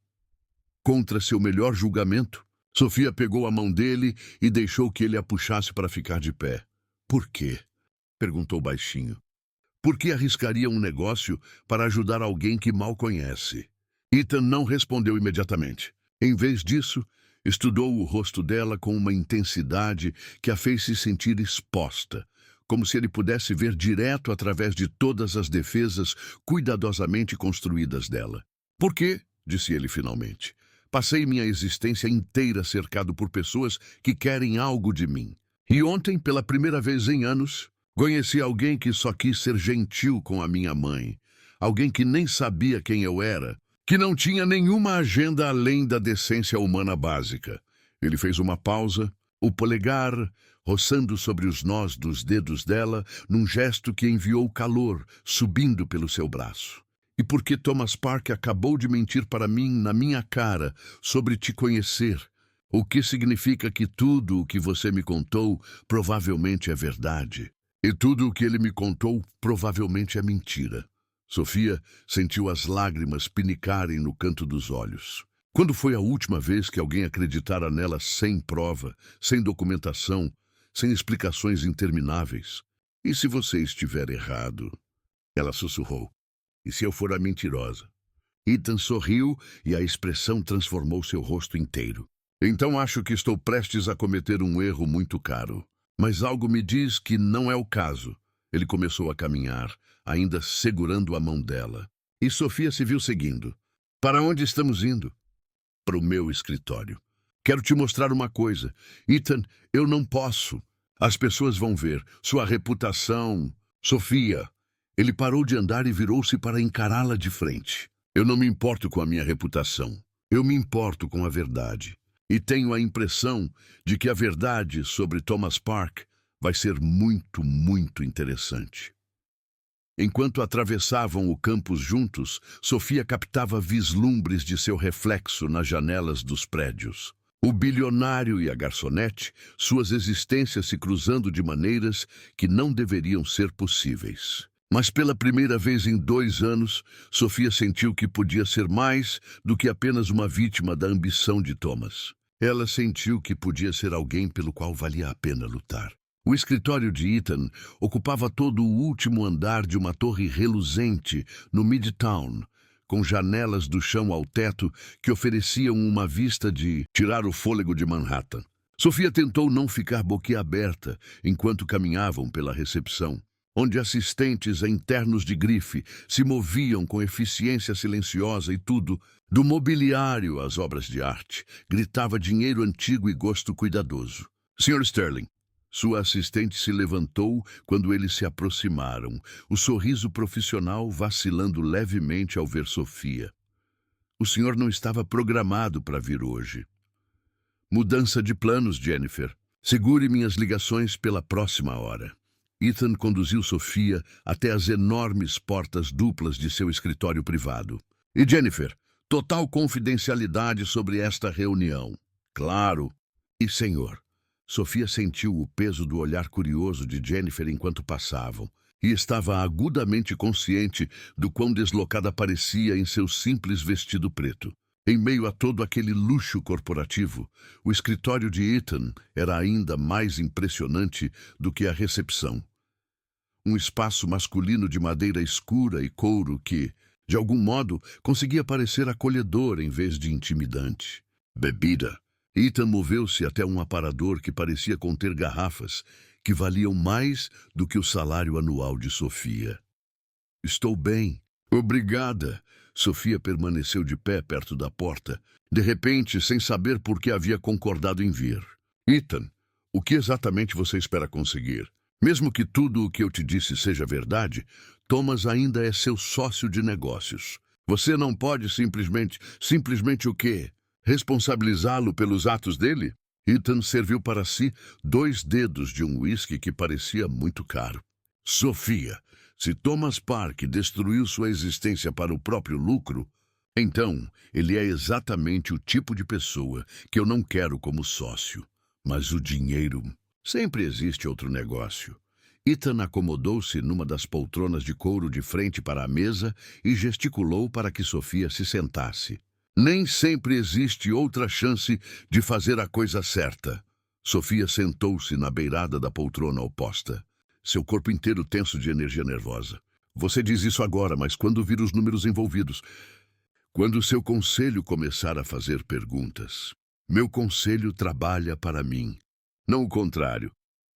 Contra seu melhor julgamento, Sofia pegou a mão dele e deixou que ele a puxasse para ficar de pé. Por quê? Perguntou baixinho. Por que arriscaria um negócio para ajudar alguém que mal conhece? Ethan não respondeu imediatamente. Em vez disso, estudou o rosto dela com uma intensidade que a fez se sentir exposta, como se ele pudesse ver direto através de todas as defesas cuidadosamente construídas dela. Por quê? Disse ele finalmente. Passei minha existência inteira cercado por pessoas que querem algo de mim. E ontem, pela primeira vez em anos, conheci alguém que só quis ser gentil com a minha mãe. Alguém que nem sabia quem eu era, que não tinha nenhuma agenda além da decência humana básica. Ele fez uma pausa, o polegar roçando sobre os nós dos dedos dela, num gesto que enviou calor subindo pelo seu braço. E porque Thomas Park acabou de mentir para mim na minha cara sobre te conhecer, o que significa que tudo o que você me contou provavelmente é verdade. E tudo o que ele me contou provavelmente é mentira. Sofia sentiu as lágrimas pinicarem no canto dos olhos. Quando foi a última vez que alguém acreditara nela sem prova, sem documentação, sem explicações intermináveis? E se você estiver errado? Ela sussurrou. E se eu for a mentirosa? Ethan sorriu e a expressão transformou seu rosto inteiro. Então acho que estou prestes a cometer um erro muito caro. Mas algo me diz que não é o caso. Ele começou a caminhar, ainda segurando a mão dela. E Sofia se viu seguindo. Para onde estamos indo? Para o meu escritório. Quero te mostrar uma coisa. Ethan, eu não posso. As pessoas vão ver. Sua reputação... Sofia. Ele parou de andar e virou-se para encará-la de frente. Eu não me importo com a minha reputação. Eu me importo com a verdade. E tenho a impressão de que a verdade sobre Thomas Park vai ser muito, muito interessante. Enquanto atravessavam o campus juntos, Sofia captava vislumbres de seu reflexo nas janelas dos prédios. O bilionário e a garçonete, suas existências se cruzando de maneiras que não deveriam ser possíveis. Mas pela primeira vez em 2 anos, Sofia sentiu que podia ser mais do que apenas uma vítima da ambição de Thomas. Ela sentiu que podia ser alguém pelo qual valia a pena lutar. O escritório de Ethan ocupava todo o último andar de uma torre reluzente no Midtown, com janelas do chão ao teto que ofereciam uma vista de tirar o fôlego de Manhattan. Sofia tentou não ficar boquiaberta enquanto caminhavam pela recepção, onde assistentes em ternos de grife se moviam com eficiência silenciosa e tudo, do mobiliário às obras de arte, gritava dinheiro antigo e gosto cuidadoso. Sr. Sterling. Sua assistente se levantou quando eles se aproximaram, o sorriso profissional vacilando levemente ao ver Sofia. O senhor não estava programado para vir hoje. Mudança de planos, Jennifer. Segure minhas ligações pela próxima hora. Ethan conduziu Sofia até as enormes portas duplas de seu escritório privado. E Jennifer, total confidencialidade sobre esta reunião. Claro. E senhor. Sofia sentiu o peso do olhar curioso de Jennifer enquanto passavam, e estava agudamente consciente do quão deslocada parecia em seu simples vestido preto. Em meio a todo aquele luxo corporativo, o escritório de Ethan era ainda mais impressionante do que a recepção. Um espaço masculino de madeira escura e couro que, de algum modo, conseguia parecer acolhedor em vez de intimidante. Bebida. Ethan moveu-se até um aparador que parecia conter garrafas que valiam mais do que o salário anual de Sofia. Estou bem. Obrigada. Sofia permaneceu de pé perto da porta, de repente, sem saber por que havia concordado em vir. Ethan, o que exatamente você espera conseguir? Mesmo que tudo o que eu te disse seja verdade, Thomas ainda é seu sócio de negócios. Você não pode simplesmente o quê? Responsabilizá-lo pelos atos dele? Ethan serviu para si 2 dedos de um uísque que parecia muito caro. Sofia, se Thomas Park destruiu sua existência para o próprio lucro, então ele é exatamente o tipo de pessoa que eu não quero como sócio. Mas o dinheiro... Sempre existe outro negócio. Ethan acomodou-se numa das poltronas de couro de frente para a mesa e gesticulou para que Sofia se sentasse. Nem sempre existe outra chance de fazer a coisa certa. Sofia sentou-se na beirada da poltrona oposta, seu corpo inteiro tenso de energia nervosa. Você diz isso agora, mas quando vir os números envolvidos? Quando seu conselho começar a fazer perguntas. Meu conselho trabalha para mim. Não o contrário.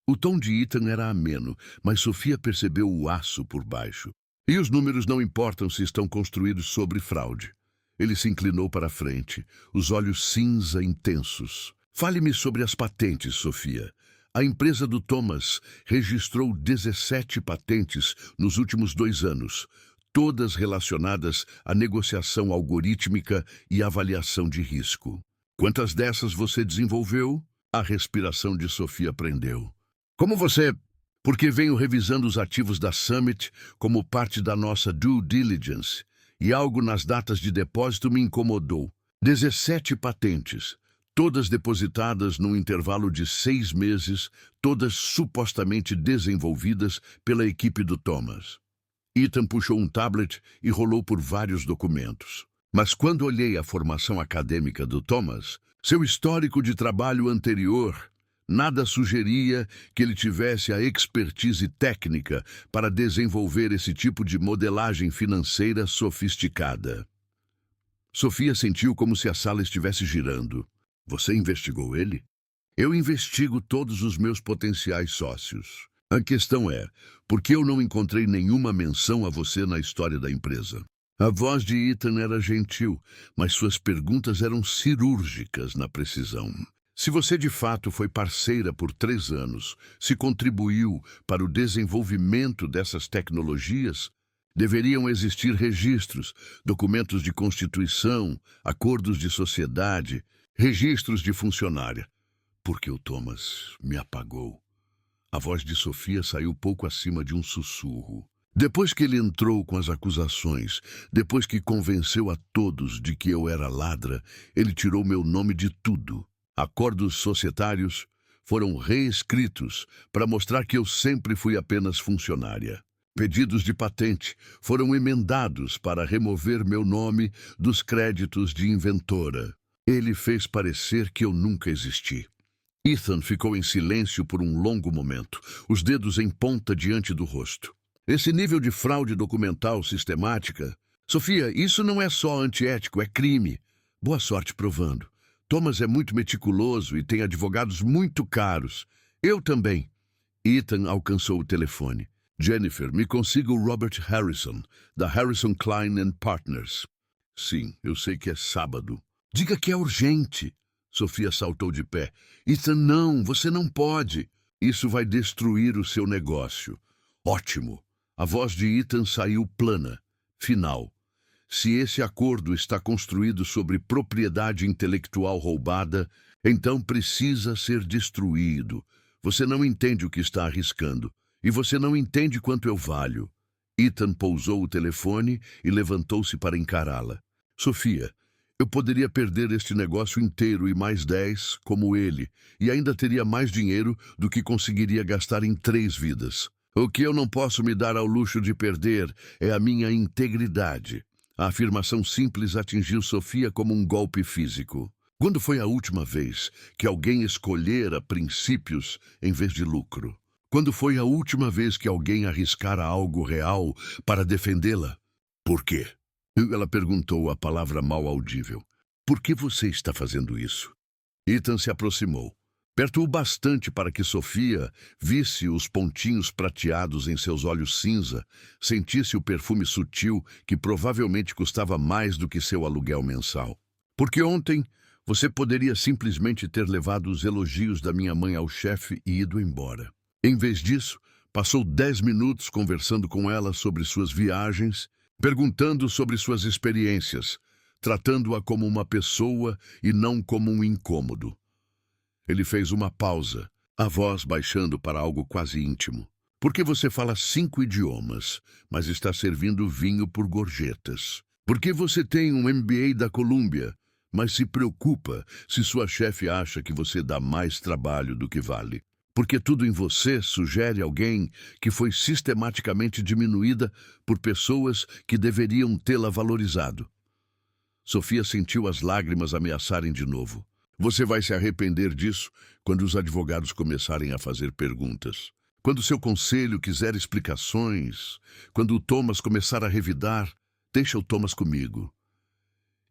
O tom de Ethan era ameno, mas Sofia percebeu o aço por baixo. E os números não importam se estão construídos sobre fraude. Ele se inclinou para a frente, os olhos cinza intensos. Fale-me sobre as patentes, Sofia. A empresa do Thomas registrou 17 patentes nos últimos 2 anos, todas relacionadas à negociação algorítmica e avaliação de risco. Quantas dessas você desenvolveu? A respiração de Sofia prendeu. Como você... Porque venho revisando os ativos da Summit como parte da nossa due diligence, e algo nas datas de depósito me incomodou. 17 patentes, todas depositadas num intervalo de 6 meses, todas supostamente desenvolvidas pela equipe do Thomas. Ethan puxou um tablet e rolou por vários documentos. Mas quando olhei a formação acadêmica do Thomas, seu histórico de trabalho anterior, nada sugeria que ele tivesse a expertise técnica para desenvolver esse tipo de modelagem financeira sofisticada. Sofia sentiu como se a sala estivesse girando. Você investigou ele? Eu investigo todos os meus potenciais sócios. A questão é, por que eu não encontrei nenhuma menção a você na história da empresa? A voz de Ethan era gentil, mas suas perguntas eram cirúrgicas na precisão. Se você de fato foi parceira por 3 anos, se contribuiu para o desenvolvimento dessas tecnologias, deveriam existir registros, documentos de constituição, acordos de sociedade, registros de funcionária. Porque o Thomas me apagou. A voz de Sofia saiu pouco acima de um sussurro. Depois que ele entrou com as acusações, depois que convenceu a todos de que eu era ladra, ele tirou meu nome de tudo. Acordos societários foram reescritos para mostrar que eu sempre fui apenas funcionária. Pedidos de patente foram emendados para remover meu nome dos créditos de inventora. Ele fez parecer que eu nunca existi. Ethan ficou em silêncio por um longo momento, os dedos em ponta diante do rosto. Esse nível de fraude documental sistemática... Sofia, isso não é só antiético, é crime. Boa sorte provando. Thomas é muito meticuloso e tem advogados muito caros. Eu também. Ethan alcançou o telefone. Jennifer, me consiga o Robert Harrison, da Harrison Klein and Partners. Sim, eu sei que é sábado. Diga que é urgente. Sofia saltou de pé. Ethan, não, você não pode. Isso vai destruir o seu negócio. Ótimo. A voz de Ethan saiu plana, final. Se esse acordo está construído sobre propriedade intelectual roubada, então precisa ser destruído. Você não entende o que está arriscando. E você não entende quanto eu valho. Ethan pousou o telefone e levantou-se para encará-la. Sofia, eu poderia perder este negócio inteiro e mais 10, como ele, e ainda teria mais dinheiro do que conseguiria gastar em 3 vidas. O que eu não posso me dar ao luxo de perder é a minha integridade. A afirmação simples atingiu Sofia como um golpe físico. Quando foi a última vez que alguém escolhera princípios em vez de lucro? Quando foi a última vez que alguém arriscara algo real para defendê-la? Por quê? Ela perguntou, a palavra mal audível. Por que você está fazendo isso? Ethan se aproximou. Perto o bastante para que Sofia visse os pontinhos prateados em seus olhos cinza, sentisse o perfume sutil que provavelmente custava mais do que seu aluguel mensal. Porque ontem você poderia simplesmente ter levado os elogios da minha mãe ao chefe e ido embora. Em vez disso, passou 10 minutos conversando com ela sobre suas viagens, perguntando sobre suas experiências, tratando-a como uma pessoa e não como um incômodo. Ele fez uma pausa, a voz baixando para algo quase íntimo. Por que você fala 5 idiomas, mas está servindo vinho por gorjetas? Por que você tem um MBA da Colômbia, mas se preocupa se sua chefe acha que você dá mais trabalho do que vale? Porque tudo em você sugere alguém que foi sistematicamente diminuída por pessoas que deveriam tê-la valorizado. Sofia sentiu as lágrimas ameaçarem de novo. Você vai se arrepender disso quando os advogados começarem a fazer perguntas. Quando seu conselho quiser explicações, quando o Thomas começar a revidar, deixa o Thomas comigo.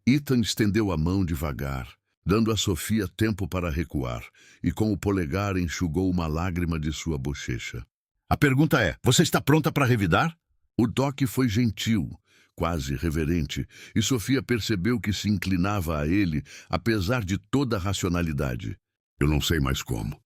Ethan estendeu a mão devagar, dando a Sofia tempo para recuar, e com o polegar enxugou uma lágrima de sua bochecha. A pergunta é, você está pronta para revidar? O toque foi gentil, quase reverente, e Sofia percebeu que se inclinava a ele, apesar de toda a racionalidade. Eu não sei mais como.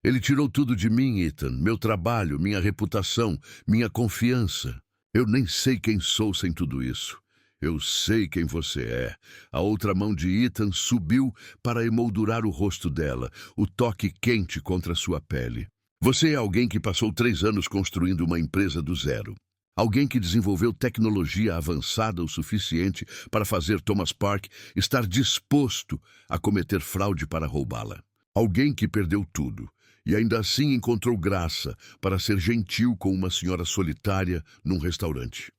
Ele tirou tudo de mim, Ethan, meu trabalho, minha reputação, minha confiança. Eu nem sei quem sou sem tudo isso. Eu sei quem você é. A outra mão de Ethan subiu para emoldurar o rosto dela, o toque quente contra sua pele. Você é alguém que passou 3 anos construindo uma empresa do zero. Alguém que desenvolveu tecnologia avançada o suficiente para fazer Thomas Park estar disposto a cometer fraude para roubá-la. Alguém que perdeu tudo e ainda assim encontrou graça para ser gentil com uma senhora solitária num restaurante.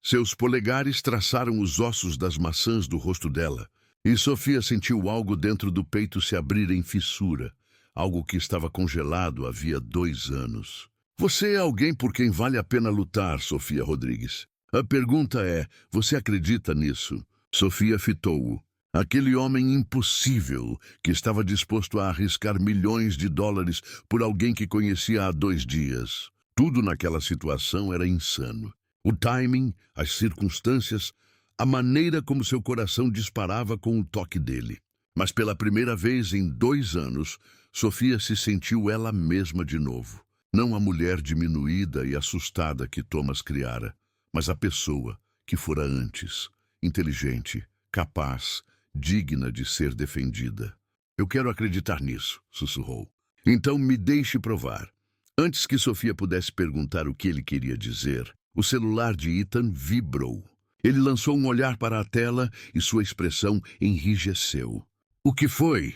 Seus polegares traçaram os ossos das maçãs do rosto dela, e Sofia sentiu algo dentro do peito se abrir em fissura, algo que estava congelado havia 2 anos. Você é alguém por quem vale a pena lutar, Sofia Rodrigues. A pergunta é, você acredita nisso? Sofia fitou-o. Aquele homem impossível que estava disposto a arriscar milhões de dólares por alguém que conhecia há 2 dias. Tudo naquela situação era insano. O timing, as circunstâncias, a maneira como seu coração disparava com o toque dele. Mas pela primeira vez em 2 anos, Sofia se sentiu ela mesma de novo. Não a mulher diminuída e assustada que Thomas criara, mas a pessoa que fora antes, inteligente, capaz, digna de ser defendida. Eu quero acreditar nisso, sussurrou. Então me deixe provar. Antes que Sofia pudesse perguntar o que ele queria dizer, o celular de Ethan vibrou. Ele lançou um olhar para a tela e sua expressão enrijeceu. O que foi?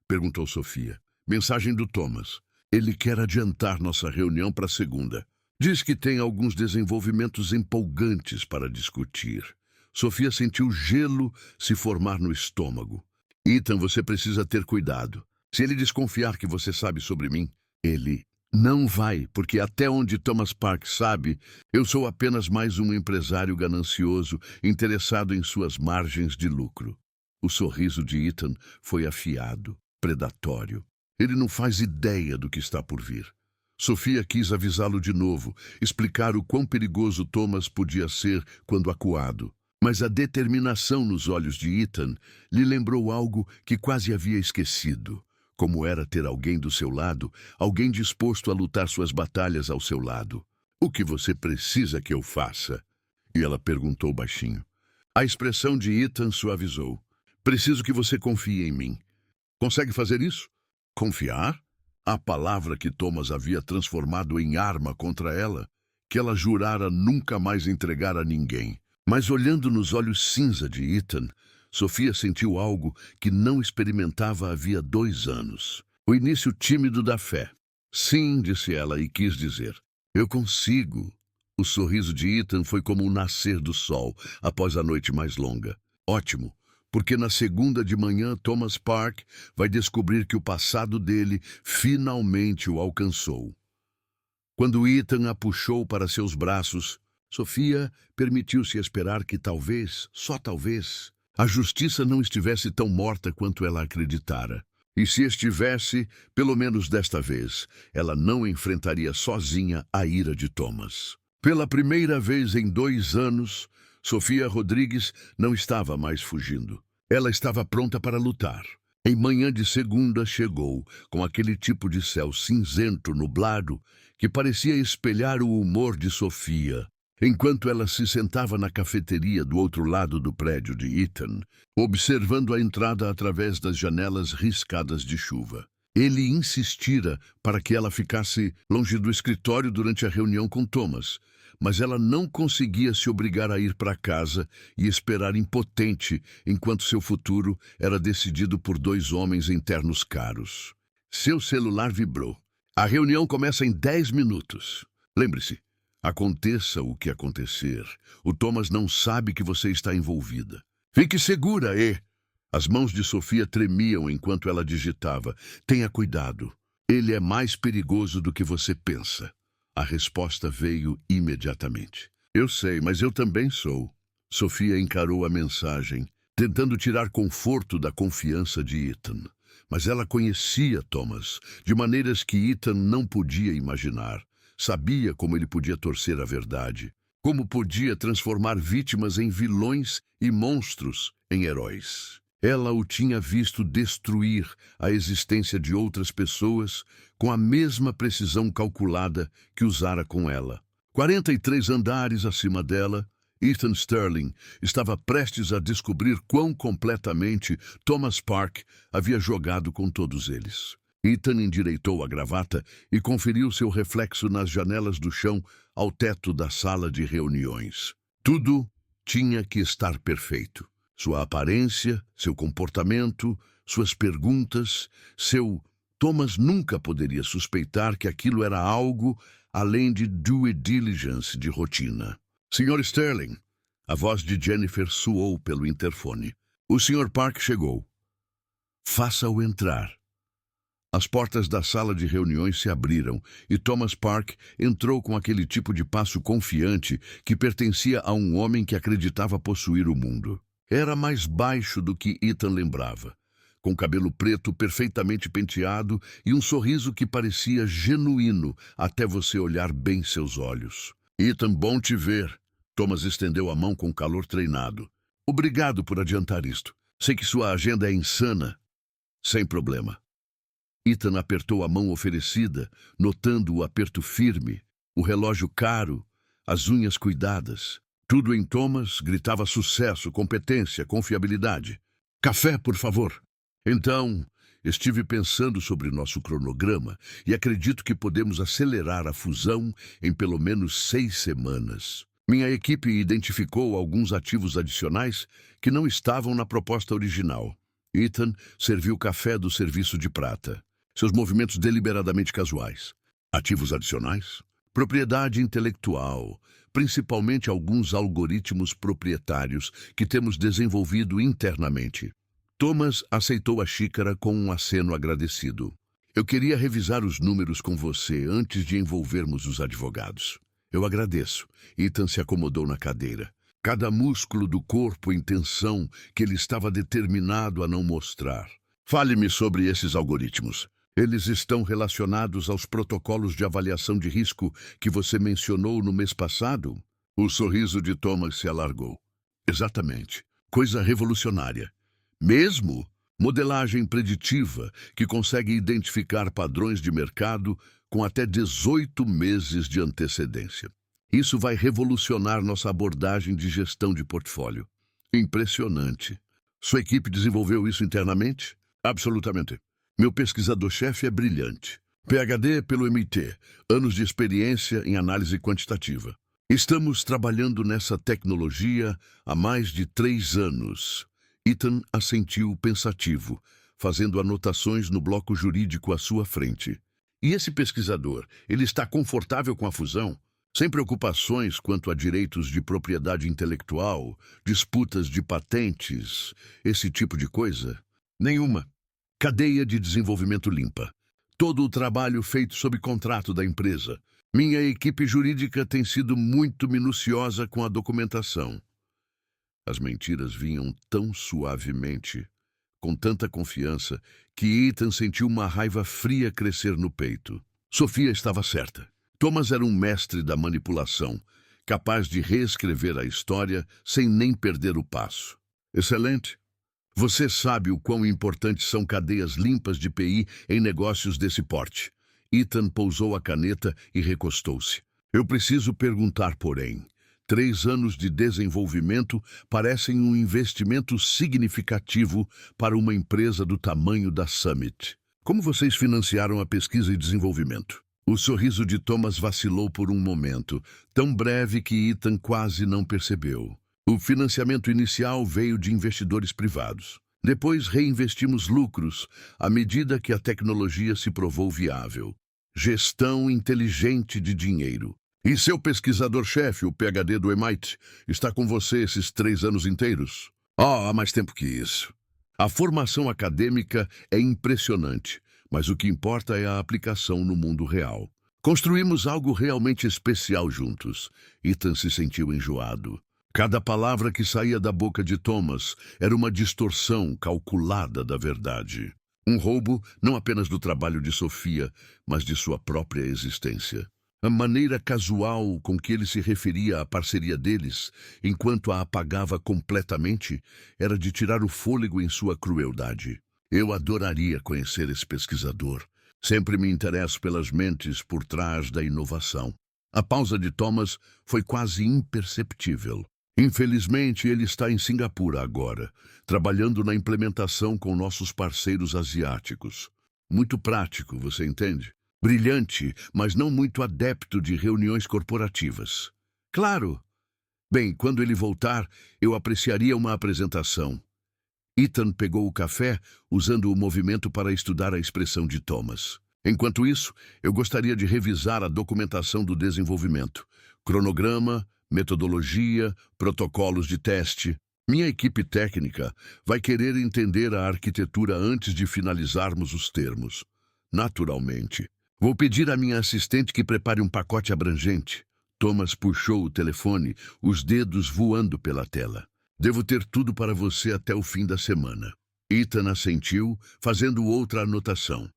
Perguntou Sofia. Mensagem do Thomas. Ele quer adiantar nossa reunião para segunda. Diz que tem alguns desenvolvimentos empolgantes para discutir. Sofia sentiu gelo se formar no estômago. Ethan, você precisa ter cuidado. Se ele desconfiar que você sabe sobre mim, ele não vai, porque até onde Thomas Park sabe, eu sou apenas mais um empresário ganancioso interessado em suas margens de lucro. O sorriso de Ethan foi afiado, predatório. Ele não faz ideia do que está por vir. Sofia quis avisá-lo de novo, explicar o quão perigoso Thomas podia ser quando acuado. Mas a determinação nos olhos de Ethan lhe lembrou algo que quase havia esquecido. Como era ter alguém do seu lado, alguém disposto a lutar suas batalhas ao seu lado. O que você precisa que eu faça? E ela perguntou baixinho. A expressão de Ethan suavizou. Preciso que você confie em mim. Consegue fazer isso? Confiar? A palavra que Thomas havia transformado em arma contra ela, que ela jurara nunca mais entregar a ninguém. Mas olhando nos olhos cinza de Ethan, Sofia sentiu algo que não experimentava havia 2 anos. O início tímido da fé. Sim, disse ela e quis dizer. Eu consigo. O sorriso de Ethan foi como o nascer do sol após a noite mais longa. Ótimo, porque na segunda de manhã Thomas Park vai descobrir que o passado dele finalmente o alcançou. Quando Ethan a puxou para seus braços, Sofia permitiu-se esperar que talvez, só talvez, a justiça não estivesse tão morta quanto ela acreditara. E se estivesse, pelo menos desta vez, ela não enfrentaria sozinha a ira de Thomas. Pela primeira vez em 2 anos, Sofia Rodrigues não estava mais fugindo. Ela estava pronta para lutar. Em manhã de segunda chegou, com aquele tipo de céu cinzento nublado que parecia espelhar o humor de Sofia. Enquanto ela se sentava na cafeteria do outro lado do prédio de Ethan, observando a entrada através das janelas riscadas de chuva. Ele insistira para que ela ficasse longe do escritório durante a reunião com Thomas, mas ela não conseguia se obrigar a ir para casa e esperar impotente enquanto seu futuro era decidido por 2 homens em ternos caros. Seu celular vibrou. A reunião começa em 10 minutos. Lembre-se. Aconteça o que acontecer, o Thomas não sabe que você está envolvida. Fique segura, e... As mãos de Sofia tremiam enquanto ela digitava. Tenha cuidado. Ele é mais perigoso do que você pensa. A resposta veio imediatamente. Eu sei, mas eu também sou. Sofia encarou a mensagem, tentando tirar conforto da confiança de Ethan. Mas ela conhecia Thomas, de maneiras que Ethan não podia imaginar. Sabia como ele podia torcer a verdade, como podia transformar vítimas em vilões e monstros em heróis. Ela o tinha visto destruir a existência de outras pessoas com a mesma precisão calculada que usara com ela. 43 andares acima dela, Ethan Sterling estava prestes a descobrir quão completamente Thomas Park havia jogado com todos eles. Ethan endireitou a gravata e conferiu seu reflexo nas janelas do chão ao teto da sala de reuniões. Tudo tinha que estar perfeito. Sua aparência, seu comportamento, suas perguntas, Thomas nunca poderia suspeitar que aquilo era algo além de due diligence de rotina. Sr. Sterling, a voz de Jennifer soou pelo interfone. O Sr. Park chegou. Faça-o entrar. As portas da sala de reuniões se abriram e Thomas Park entrou com aquele tipo de passo confiante que pertencia a um homem que acreditava possuir o mundo. Era mais baixo do que Ethan lembrava, com cabelo preto perfeitamente penteado e um sorriso que parecia genuíno até você olhar bem seus olhos. Ethan, bom te ver. Thomas estendeu a mão com calor treinado. Obrigado por adiantar isto. Sei que sua agenda é insana. Sem problema. Ethan apertou a mão oferecida, notando o aperto firme, o relógio caro, as unhas cuidadas. Tudo em Thomas gritava sucesso, competência, confiabilidade. Café, por favor. Então, estive pensando sobre nosso cronograma e acredito que podemos acelerar a fusão em pelo menos 6 semanas. Minha equipe identificou alguns ativos adicionais que não estavam na proposta original. Ethan serviu café do serviço de prata. Seus movimentos deliberadamente casuais. Ativos adicionais? Propriedade intelectual, principalmente alguns algoritmos proprietários que temos desenvolvido internamente. Thomas aceitou a xícara com um aceno agradecido. Eu queria revisar os números com você antes de envolvermos os advogados. Eu agradeço. Ethan se acomodou na cadeira. Cada músculo do corpo em tensão que ele estava determinado a não mostrar. Fale-me sobre esses algoritmos. Eles estão relacionados aos protocolos de avaliação de risco que você mencionou no mês passado? O sorriso de Thomas se alargou. Exatamente. Coisa revolucionária. Mesmo? Modelagem preditiva que consegue identificar padrões de mercado com até 18 meses de antecedência. Isso vai revolucionar nossa abordagem de gestão de portfólio. Impressionante. Sua equipe desenvolveu isso internamente? Absolutamente. Meu pesquisador-chefe é brilhante. PhD pelo MIT, anos de experiência em análise quantitativa. Estamos trabalhando nessa tecnologia há mais de 3 anos. Ethan assentiu pensativo, fazendo anotações no bloco jurídico à sua frente. E esse pesquisador, ele está confortável com a fusão? Sem preocupações quanto a direitos de propriedade intelectual, disputas de patentes, esse tipo de coisa? Nenhuma. Cadeia de desenvolvimento limpa. Todo o trabalho feito sob contrato da empresa. Minha equipe jurídica tem sido muito minuciosa com a documentação. As mentiras vinham tão suavemente, com tanta confiança, que Ethan sentiu uma raiva fria crescer no peito. Sofia estava certa. Thomas era um mestre da manipulação, capaz de reescrever a história sem nem perder o passo. Excelente. Você sabe o quão importantes são cadeias limpas de PI em negócios desse porte. Ethan pousou a caneta e recostou-se. Eu preciso perguntar, porém. 3 anos de desenvolvimento parecem um investimento significativo para uma empresa do tamanho da Summit. Como vocês financiaram a pesquisa e desenvolvimento? O sorriso de Thomas vacilou por um momento, tão breve que Ethan quase não percebeu. O financiamento inicial veio de investidores privados. Depois reinvestimos lucros à medida que a tecnologia se provou viável. Gestão inteligente de dinheiro. E seu pesquisador-chefe, o PhD do MIT, está com você esses 3 anos inteiros? Há mais tempo que isso. A formação acadêmica é impressionante, mas o que importa é a aplicação no mundo real. Construímos algo realmente especial juntos. Ethan se sentiu enjoado. Cada palavra que saía da boca de Thomas era uma distorção calculada da verdade. Um roubo não apenas do trabalho de Sofia, mas de sua própria existência. A maneira casual com que ele se referia à parceria deles, enquanto a apagava completamente, era de tirar o fôlego em sua crueldade. Eu adoraria conhecer esse pesquisador. Sempre me interesso pelas mentes por trás da inovação. A pausa de Thomas foi quase imperceptível. Infelizmente, ele está em Singapura agora, trabalhando na implementação com nossos parceiros asiáticos. Muito prático, você entende? Brilhante, mas não muito adepto de reuniões corporativas. Claro! Bem, quando ele voltar, eu apreciaria uma apresentação. Ethan pegou o café, usando o movimento para estudar a expressão de Thomas. Enquanto isso, eu gostaria de revisar a documentação do desenvolvimento. Cronograma, metodologia, protocolos de teste. Minha equipe técnica vai querer entender a arquitetura antes de finalizarmos os termos. Naturalmente. Vou pedir à minha assistente que prepare um pacote abrangente. Thomas puxou o telefone, os dedos voando pela tela. Devo ter tudo para você até o fim da semana. Ethan assentiu, fazendo outra anotação.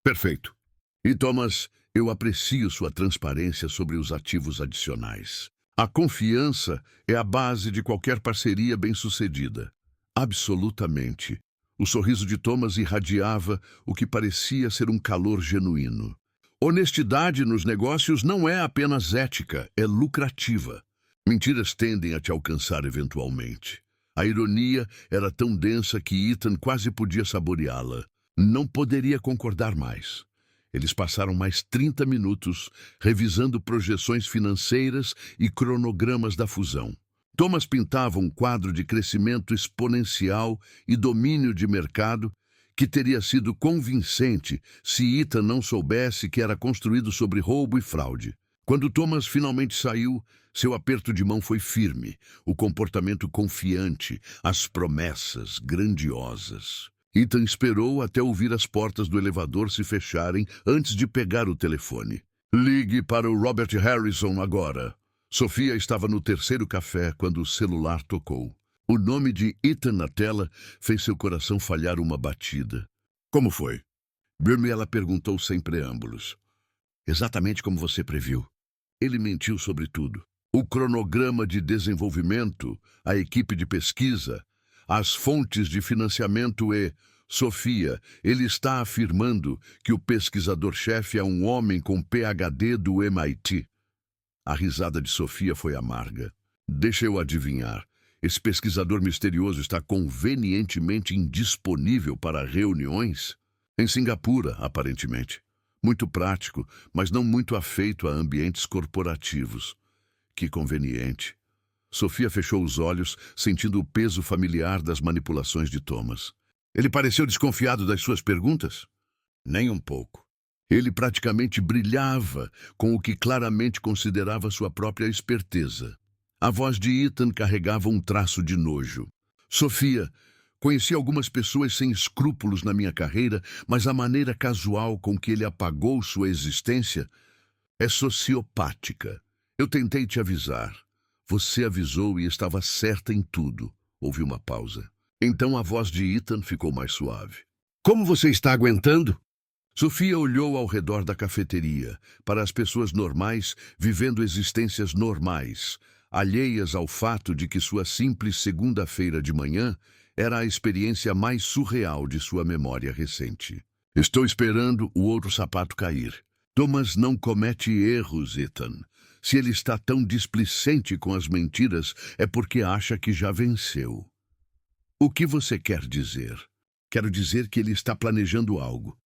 Perfeito. E Thomas, eu aprecio sua transparência sobre os ativos adicionais. A confiança é a base de qualquer parceria bem-sucedida. Absolutamente. O sorriso de Thomas irradiava o que parecia ser um calor genuíno. Honestidade nos negócios não é apenas ética, é lucrativa. Mentiras tendem a te alcançar eventualmente. A ironia era tão densa que Ethan quase podia saboreá-la. Não poderia concordar mais. Eles passaram mais 30 minutos revisando projeções financeiras e cronogramas da fusão. Thomas pintava um quadro de crescimento exponencial e domínio de mercado que teria sido convincente se Ethan não soubesse que era construído sobre roubo e fraude. Quando Thomas finalmente saiu, seu aperto de mão foi firme, o comportamento confiante, as promessas grandiosas. Ethan esperou até ouvir as portas do elevador se fecharem antes de pegar o telefone. Ligue para o Robert Harrison agora. Sofia estava no terceiro café quando o celular tocou. O nome de Ethan na tela fez seu coração falhar uma batida. Como foi? Ela perguntou sem preâmbulos. Exatamente como você previu. Ele mentiu sobre tudo. O cronograma de desenvolvimento, a equipe de pesquisa, as fontes de financiamento e... Sofia, ele está afirmando que o pesquisador-chefe é um homem com PhD do MIT. A risada de Sofia foi amarga. Deixa eu adivinhar. Esse pesquisador misterioso está convenientemente indisponível para reuniões? Em Singapura, aparentemente. Muito prático, mas não muito afeito a ambientes corporativos. Que conveniente. Sofia fechou os olhos, sentindo o peso familiar das manipulações de Thomas. Ele pareceu desconfiado das suas perguntas? Nem um pouco. Ele praticamente brilhava com o que claramente considerava sua própria esperteza. A voz de Ethan carregava um traço de nojo. Sofia, conheci algumas pessoas sem escrúpulos na minha carreira, mas a maneira casual com que ele apagou sua existência é sociopática. Eu tentei te avisar. Você avisou e estava certa em tudo. Houve uma pausa. Então a voz de Ethan ficou mais suave. Como você está aguentando? Sofia olhou ao redor da cafeteria, para as pessoas normais vivendo existências normais, alheias ao fato de que sua simples segunda-feira de manhã era a experiência mais surreal de sua memória recente. Estou esperando o outro sapato cair. Thomas não comete erros, Ethan. Se ele está tão displicente com as mentiras, é porque acha que já venceu. O que você quer dizer? Quero dizer que ele está planejando algo.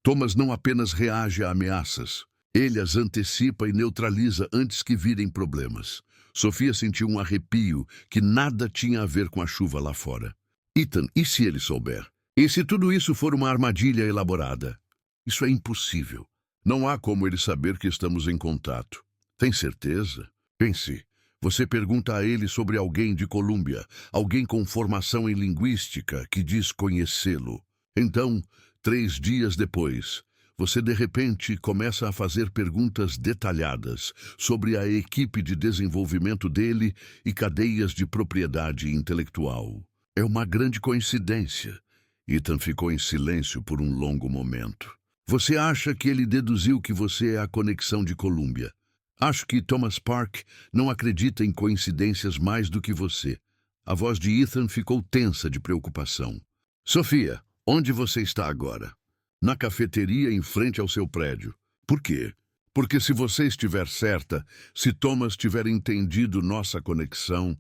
Thomas não apenas reage a ameaças, ele as antecipa e neutraliza antes que virem problemas. Sofia sentiu um arrepio que nada tinha a ver com a chuva lá fora. Ethan, e se ele souber? E se tudo isso for uma armadilha elaborada? Isso é impossível. Não há como ele saber que estamos em contato. Tem certeza? Pense. Você pergunta a ele sobre alguém de Colômbia, alguém com formação em linguística que diz conhecê-lo. Então, 3 dias depois, você de repente começa a fazer perguntas detalhadas sobre a equipe de desenvolvimento dele e cadeias de propriedade intelectual. É uma grande coincidência. Ethan ficou em silêncio por um longo momento. Você acha que ele deduziu que você é a conexão de Colômbia? Acho que Thomas Park não acredita em coincidências mais do que você. A voz de Ethan ficou tensa de preocupação. Sofia, onde você está agora? Na cafeteria em frente ao seu prédio. Por quê? Porque se você estiver certa, se Thomas tiver entendido nossa conexão,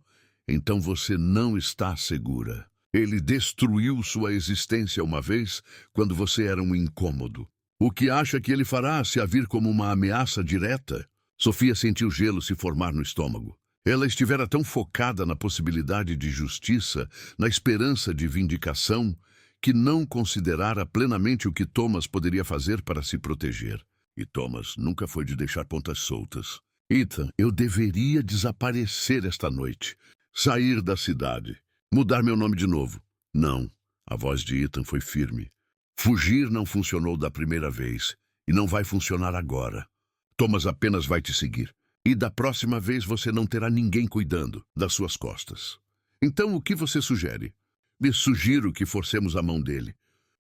então você não está segura. Ele destruiu sua existência uma vez, quando você era um incômodo. O que acha que ele fará se a vir como uma ameaça direta? Sofia sentiu gelo se formar no estômago. Ela estivera tão focada na possibilidade de justiça, na esperança de vindicação, que não considerara plenamente o que Thomas poderia fazer para se proteger. E Thomas nunca foi de deixar pontas soltas. Ethan, eu deveria desaparecer esta noite. Sair da cidade. Mudar meu nome de novo. Não. A voz de Ethan foi firme. Fugir não funcionou da primeira vez. E não vai funcionar agora. Thomas apenas vai te seguir. E da próxima vez você não terá ninguém cuidando das suas costas. Então, o que você sugere? Me sugiro que forcemos a mão dele.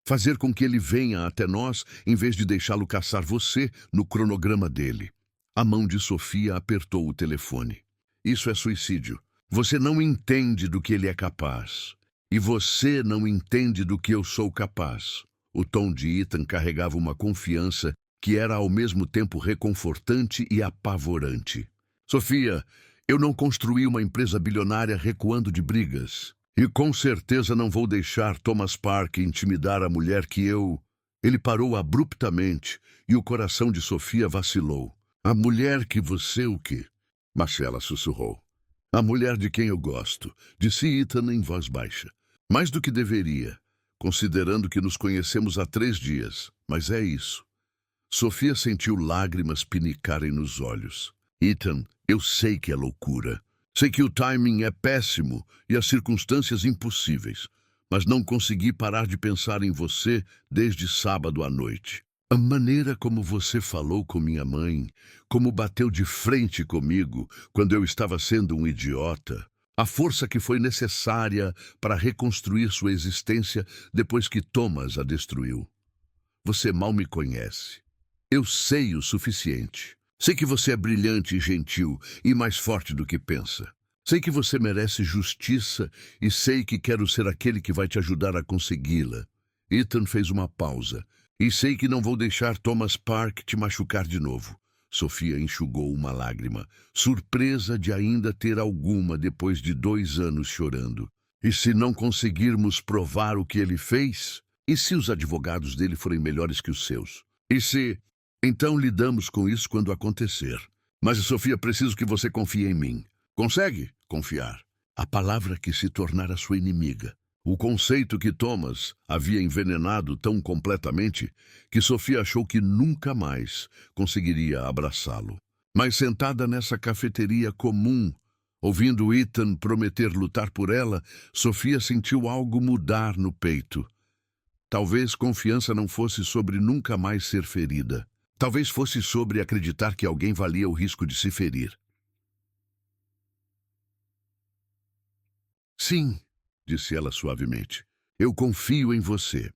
Fazer com que ele venha até nós, em vez de deixá-lo caçar você no cronograma dele. A mão de Sofia apertou o telefone. Isso é suicídio. Você não entende do que ele é capaz. E você não entende do que eu sou capaz. O tom de Ethan carregava uma confiança que era ao mesmo tempo reconfortante e apavorante. Sofia, eu não construí uma empresa bilionária recuando de brigas. E com certeza não vou deixar Thomas Park intimidar a mulher que eu... Ele parou abruptamente e o coração de Sofia vacilou. A mulher que você o quê? Marcela sussurrou. A mulher de quem eu gosto, disse Ethan em voz baixa. Mais do que deveria, considerando que nos conhecemos há 3 dias. Mas é isso. Sofia sentiu lágrimas pinicarem nos olhos. Ethan, eu sei que é loucura. Sei que o timing é péssimo e as circunstâncias impossíveis. Mas não consegui parar de pensar em você desde sábado à noite. A maneira como você falou com minha mãe, como bateu de frente comigo quando eu estava sendo um idiota, a força que foi necessária para reconstruir sua existência depois que Thomas a destruiu. Você mal me conhece. Eu sei o suficiente. Sei que você é brilhante e gentil e mais forte do que pensa. Sei que você merece justiça e sei que quero ser aquele que vai te ajudar a consegui-la. Ethan fez uma pausa. E sei que não vou deixar Thomas Park te machucar de novo. Sofia enxugou uma lágrima, surpresa de ainda ter alguma depois de 2 anos chorando. E se não conseguirmos provar o que ele fez? E se os advogados dele forem melhores que os seus? E se... Então lidamos com isso quando acontecer. Mas, Sofia, preciso que você confie em mim. Consegue confiar? A palavra que se tornara sua inimiga. O conceito que Thomas havia envenenado tão completamente que Sofia achou que nunca mais conseguiria abraçá-lo. Mas sentada nessa cafeteria comum, ouvindo Ethan prometer lutar por ela, Sofia sentiu algo mudar no peito. Talvez confiança não fosse sobre nunca mais ser ferida. Talvez fosse sobre acreditar que alguém valia o risco de se ferir. Sim, disse ela suavemente. Eu confio em você.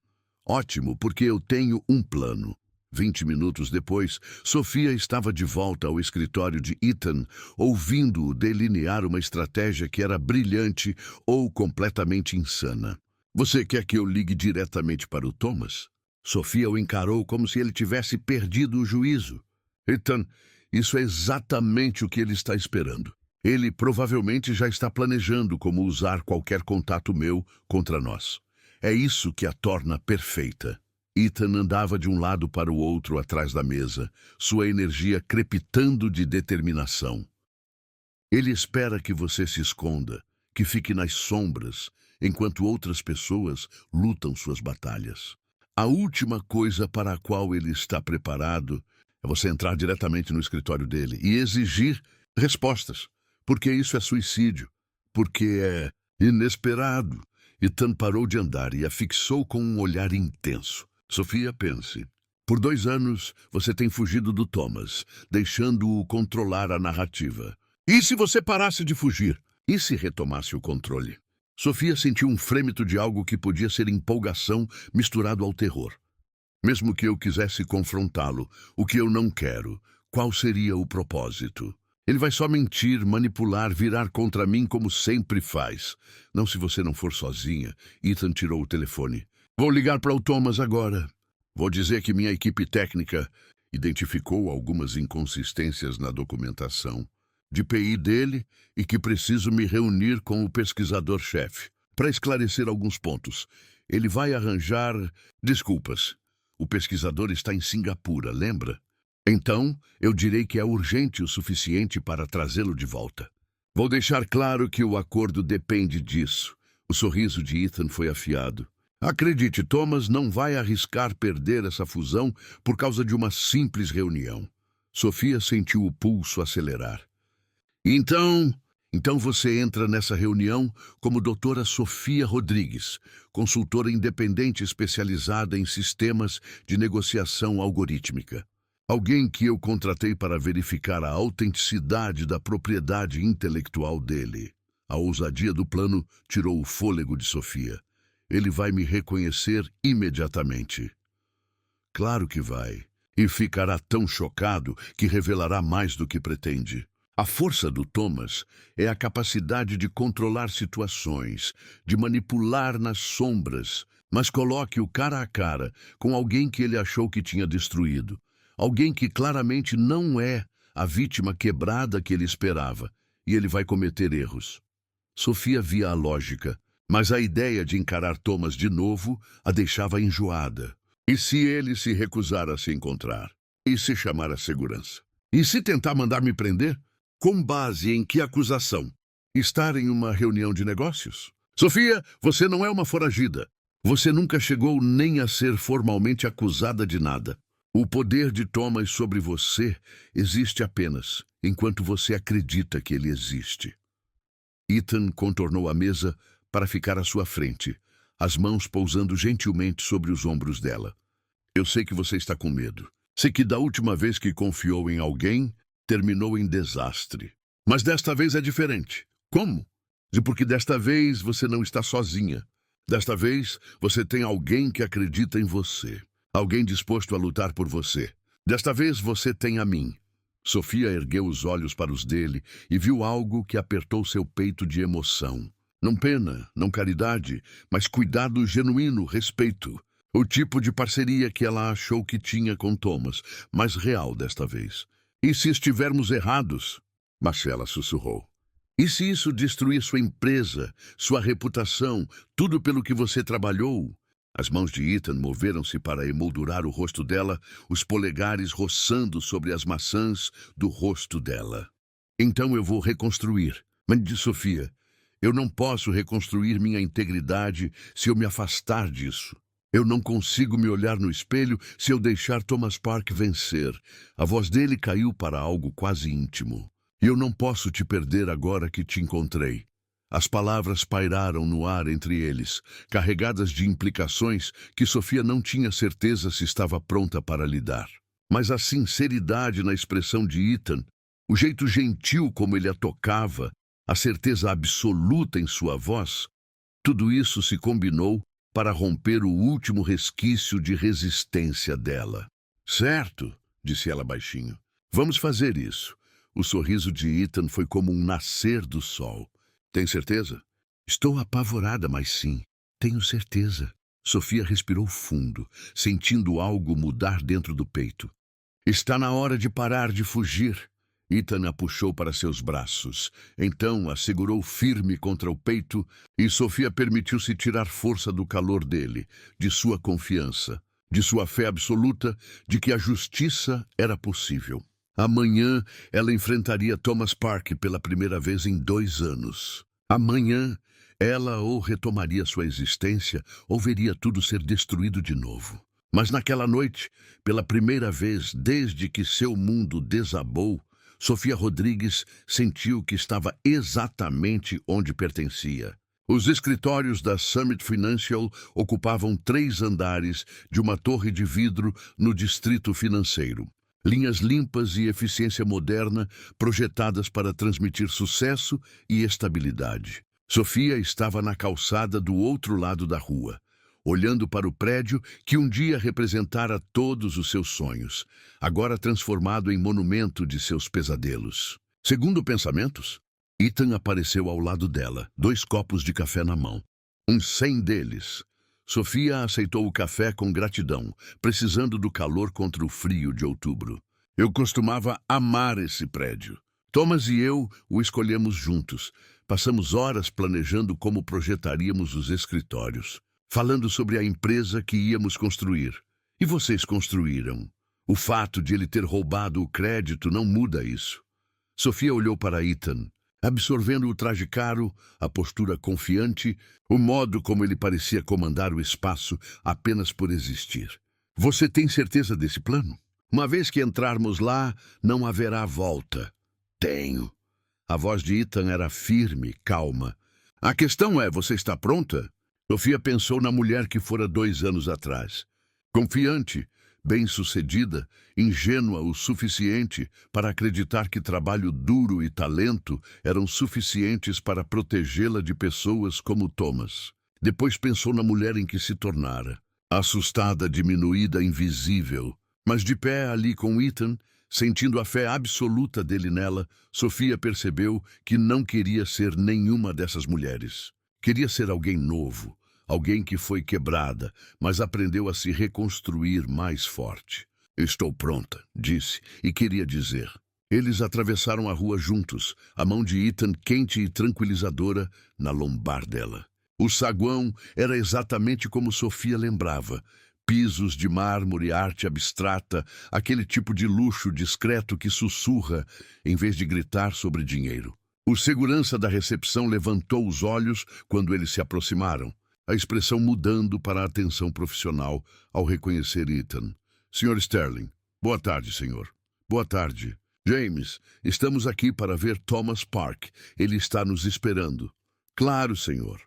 Ótimo, porque eu tenho um plano. 20 minutos depois, Sofia estava de volta ao escritório de Ethan, ouvindo-o delinear uma estratégia que era brilhante ou completamente insana. Você quer que eu ligue diretamente para o Thomas? Sofia o encarou como se ele tivesse perdido o juízo. Ethan, isso é exatamente o que ele está esperando. Ele provavelmente já está planejando como usar qualquer contato meu contra nós. É isso que a torna perfeita. Ethan andava de um lado para o outro atrás da mesa, sua energia crepitando de determinação. Ele espera que você se esconda, que fique nas sombras, enquanto outras pessoas lutam suas batalhas. A última coisa para a qual ele está preparado é você entrar diretamente no escritório dele e exigir respostas. Porque isso é suicídio. Porque é inesperado. Ethan parou de andar e a fixou com um olhar intenso. Sofia, pense. Por 2 anos, você tem fugido do Thomas, deixando-o controlar a narrativa. E se você parasse de fugir? E se retomasse o controle? Sofia sentiu um frêmito de algo que podia ser empolgação misturado ao terror. Mesmo que eu quisesse confrontá-lo, o que eu não quero, qual seria o propósito? Ele vai só mentir, manipular, virar contra mim como sempre faz. Não se você não for sozinha. Ethan tirou o telefone. Vou ligar para o Thomas agora. Vou dizer que minha equipe técnica identificou algumas inconsistências na documentação de PI dele e que preciso me reunir com o pesquisador-chefe para esclarecer alguns pontos. Ele vai arranjar desculpas. O pesquisador está em Singapura, lembra? Então, eu direi que é urgente o suficiente para trazê-lo de volta. Vou deixar claro que o acordo depende disso. O sorriso de Ethan foi afiado. Acredite, Thomas não vai arriscar perder essa fusão por causa de uma simples reunião. Sofia sentiu o pulso acelerar. Então você entra nessa reunião como doutora Sofia Rodrigues, consultora independente especializada em sistemas de negociação algorítmica. Alguém que eu contratei para verificar a autenticidade da propriedade intelectual dele. A ousadia do plano tirou o fôlego de Sofia. Ele vai me reconhecer imediatamente. Claro que vai. E ficará tão chocado que revelará mais do que pretende. A força do Thomas é a capacidade de controlar situações, de manipular nas sombras, mas coloque-o cara a cara com alguém que ele achou que tinha destruído. Alguém que claramente não é a vítima quebrada que ele esperava, e ele vai cometer erros. Sofia via a lógica, mas a ideia de encarar Thomas de novo a deixava enjoada. E se ele se recusar a se encontrar? E se chamar a segurança? E se tentar mandar me prender? Com base em que acusação? Estar em uma reunião de negócios? Sofia, você não é uma foragida. Você nunca chegou nem a ser formalmente acusada de nada. O poder de Thomas sobre você existe apenas enquanto você acredita que ele existe. Ethan contornou a mesa para ficar à sua frente, as mãos pousando gentilmente sobre os ombros dela. Eu sei que você está com medo. Sei que da última vez que confiou em alguém, terminou em desastre. Mas desta vez é diferente. Como? Porque desta vez você não está sozinha. Desta vez você tem alguém que acredita em você. Alguém disposto a lutar por você. Desta vez você tem a mim. Sofia ergueu os olhos para os dele e viu algo que apertou seu peito de emoção. Não pena, não caridade, mas cuidado genuíno, respeito. O tipo de parceria que ela achou que tinha com Thomas, mas real desta vez. E se estivermos errados? Marcela sussurrou. E se isso destruir sua empresa, sua reputação, tudo pelo que você trabalhou? As mãos de Ethan moveram-se para emoldurar o rosto dela, os polegares roçando sobre as maçãs do rosto dela. Então eu vou reconstruir. Mas de Sofia, eu não posso reconstruir minha integridade se eu me afastar disso. Eu não consigo me olhar no espelho se eu deixar Thomas Park vencer. A voz dele caiu para algo quase íntimo. E eu não posso te perder agora que te encontrei. As palavras pairaram no ar entre eles, carregadas de implicações que Sofia não tinha certeza se estava pronta para lidar. Mas a sinceridade na expressão de Ethan, o jeito gentil como ele a tocava, a certeza absoluta em sua voz, tudo isso se combinou para romper o último resquício de resistência dela. Certo, disse ela baixinho. Vamos fazer isso. O sorriso de Ethan foi como um nascer do sol. Tem certeza? Estou apavorada, mas sim, tenho certeza. Sofia respirou fundo, sentindo algo mudar dentro do peito. Está na hora de parar de fugir. Ethan a puxou para seus braços. Então a segurou firme contra o peito e Sofia permitiu-se tirar força do calor dele, de sua confiança, de sua fé absoluta de que a justiça era possível. Amanhã ela enfrentaria Thomas Park pela primeira vez em 2 anos. Amanhã ela ou retomaria sua existência ou veria tudo ser destruído de novo. Mas naquela noite, pela primeira vez desde que seu mundo desabou, Sofia Rodrigues sentiu que estava exatamente onde pertencia. Os escritórios da Summit Financial ocupavam 3 andares de uma torre de vidro no distrito financeiro. Linhas limpas e eficiência moderna projetadas para transmitir sucesso e estabilidade. Sofia estava na calçada do outro lado da rua, olhando para o prédio que um dia representara todos os seus sonhos, agora transformado em monumento de seus pesadelos. Segundo pensamentos, Ethan apareceu ao lado dela, 2 copos de café na mão. Uns 100 deles. Sofia aceitou o café com gratidão, precisando do calor contra o frio de outubro. Eu costumava amar esse prédio. Thomas e eu o escolhemos juntos. Passamos horas planejando como projetaríamos os escritórios, falando sobre a empresa que íamos construir. E vocês construíram. O fato de ele ter roubado o crédito não muda isso. Sofia olhou para Ethan, absorvendo o traje caro, a postura confiante, o modo como ele parecia comandar o espaço apenas por existir. Você tem certeza desse plano? Uma vez que entrarmos lá, não haverá volta. Tenho. A voz de Ethan era firme, calma. A questão é, você está pronta? Sofia pensou na mulher que fora 2 anos atrás. Confiante, bem-sucedida, ingênua o suficiente para acreditar que trabalho duro e talento eram suficientes para protegê-la de pessoas como Thomas. Depois pensou na mulher em que se tornara, assustada, diminuída, invisível. Mas de pé ali com Ethan, sentindo a fé absoluta dele nela, Sofia percebeu que não queria ser nenhuma dessas mulheres. Queria ser alguém novo, alguém que foi quebrada, mas aprendeu a se reconstruir mais forte. Estou pronta, disse, e queria dizer. Eles atravessaram a rua juntos, a mão de Ethan quente e tranquilizadora na lombar dela. O saguão era exatamente como Sofia lembrava. Pisos de mármore, arte abstrata, aquele tipo de luxo discreto que sussurra em vez de gritar sobre dinheiro. O segurança da recepção levantou os olhos quando eles se aproximaram, a expressão mudando para a atenção profissional ao reconhecer Ethan. Sr. Sterling. Boa tarde, senhor. Boa tarde. James, estamos aqui para ver Thomas Park. Ele está nos esperando. Claro, senhor.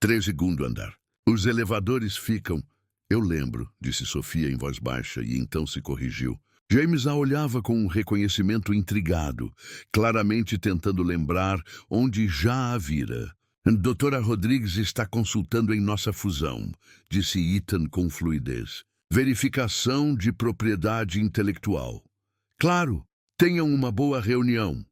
13º andar. Os elevadores ficam... Eu lembro, disse Sofia em voz baixa e então se corrigiu. James a olhava com um reconhecimento intrigado, claramente tentando lembrar onde já a vira. Doutora Rodrigues está consultando em nossa fusão, disse Ethan com fluidez. Verificação de propriedade intelectual. Claro, tenham uma boa reunião.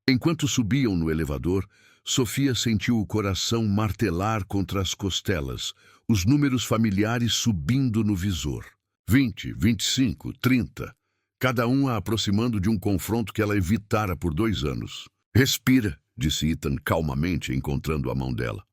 Enquanto subiam no elevador, Sofia sentiu o coração martelar contra as costelas, os números familiares subindo no visor. 20, 25, 30. Cada um a aproximando de um confronto que ela evitara por 2 anos. Respira, disse Ethan calmamente, encontrando a mão dela.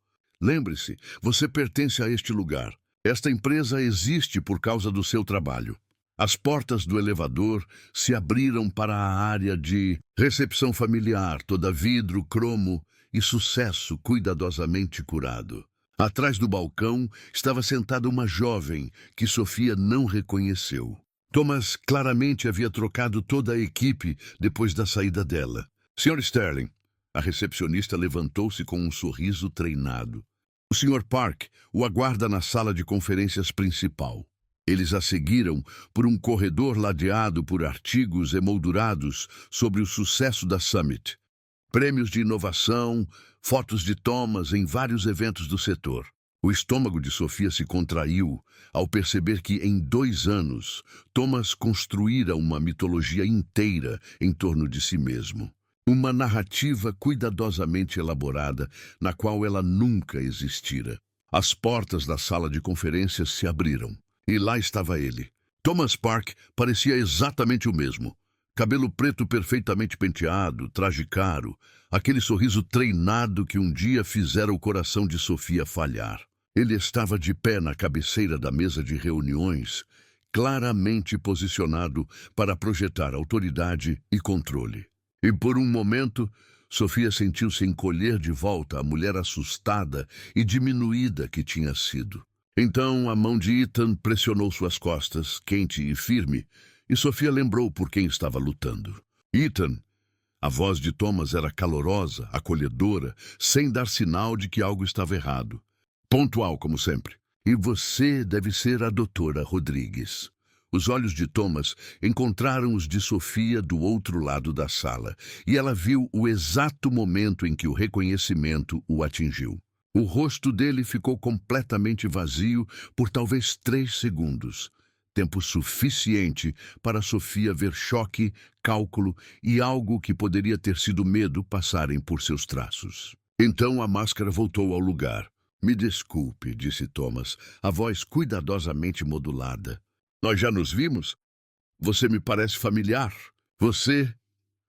Lembre-se, você pertence a este lugar. Esta empresa existe por causa do seu trabalho. As portas do elevador se abriram para a área de recepção familiar, toda vidro, cromo e sucesso cuidadosamente curado. Atrás do balcão estava sentada uma jovem que Sofia não reconheceu. Thomas claramente havia trocado toda a equipe depois da saída dela. Sr. Sterling, a recepcionista levantou-se com um sorriso treinado. O Sr. Park o aguarda na sala de conferências principal. Eles a seguiram por um corredor ladeado por artigos emoldurados sobre o sucesso da Summit. Prêmios de inovação, fotos de Thomas em vários eventos do setor. O estômago de Sofia se contraiu ao perceber que, em 2 anos, Thomas construíra uma mitologia inteira em torno de si mesmo. Uma narrativa cuidadosamente elaborada, na qual ela nunca existira. As portas da sala de conferências se abriram, e lá estava ele. Thomas Park parecia exatamente o mesmo. Cabelo preto perfeitamente penteado, traje caro, aquele sorriso treinado que um dia fizera o coração de Sofia falhar. Ele estava de pé na cabeceira da mesa de reuniões, claramente posicionado para projetar autoridade e controle. E por um momento, Sofia sentiu-se encolher de volta a mulher assustada e diminuída que tinha sido. Então a mão de Ethan pressionou suas costas, quente e firme, e Sofia lembrou por quem estava lutando. Ethan. A voz de Thomas era calorosa, acolhedora, sem dar sinal de que algo estava errado. Pontual, como sempre. E você deve ser a doutora Rodrigues. Os olhos de Thomas encontraram os de Sofia do outro lado da sala, e ela viu o exato momento em que o reconhecimento o atingiu. O rosto dele ficou completamente vazio por talvez 3 segundos. Tempo suficiente para Sofia ver choque, cálculo e algo que poderia ter sido medo passarem por seus traços. Então a máscara voltou ao lugar. Me desculpe, disse Thomas, a voz cuidadosamente modulada. Nós já nos vimos? Você me parece familiar. Você...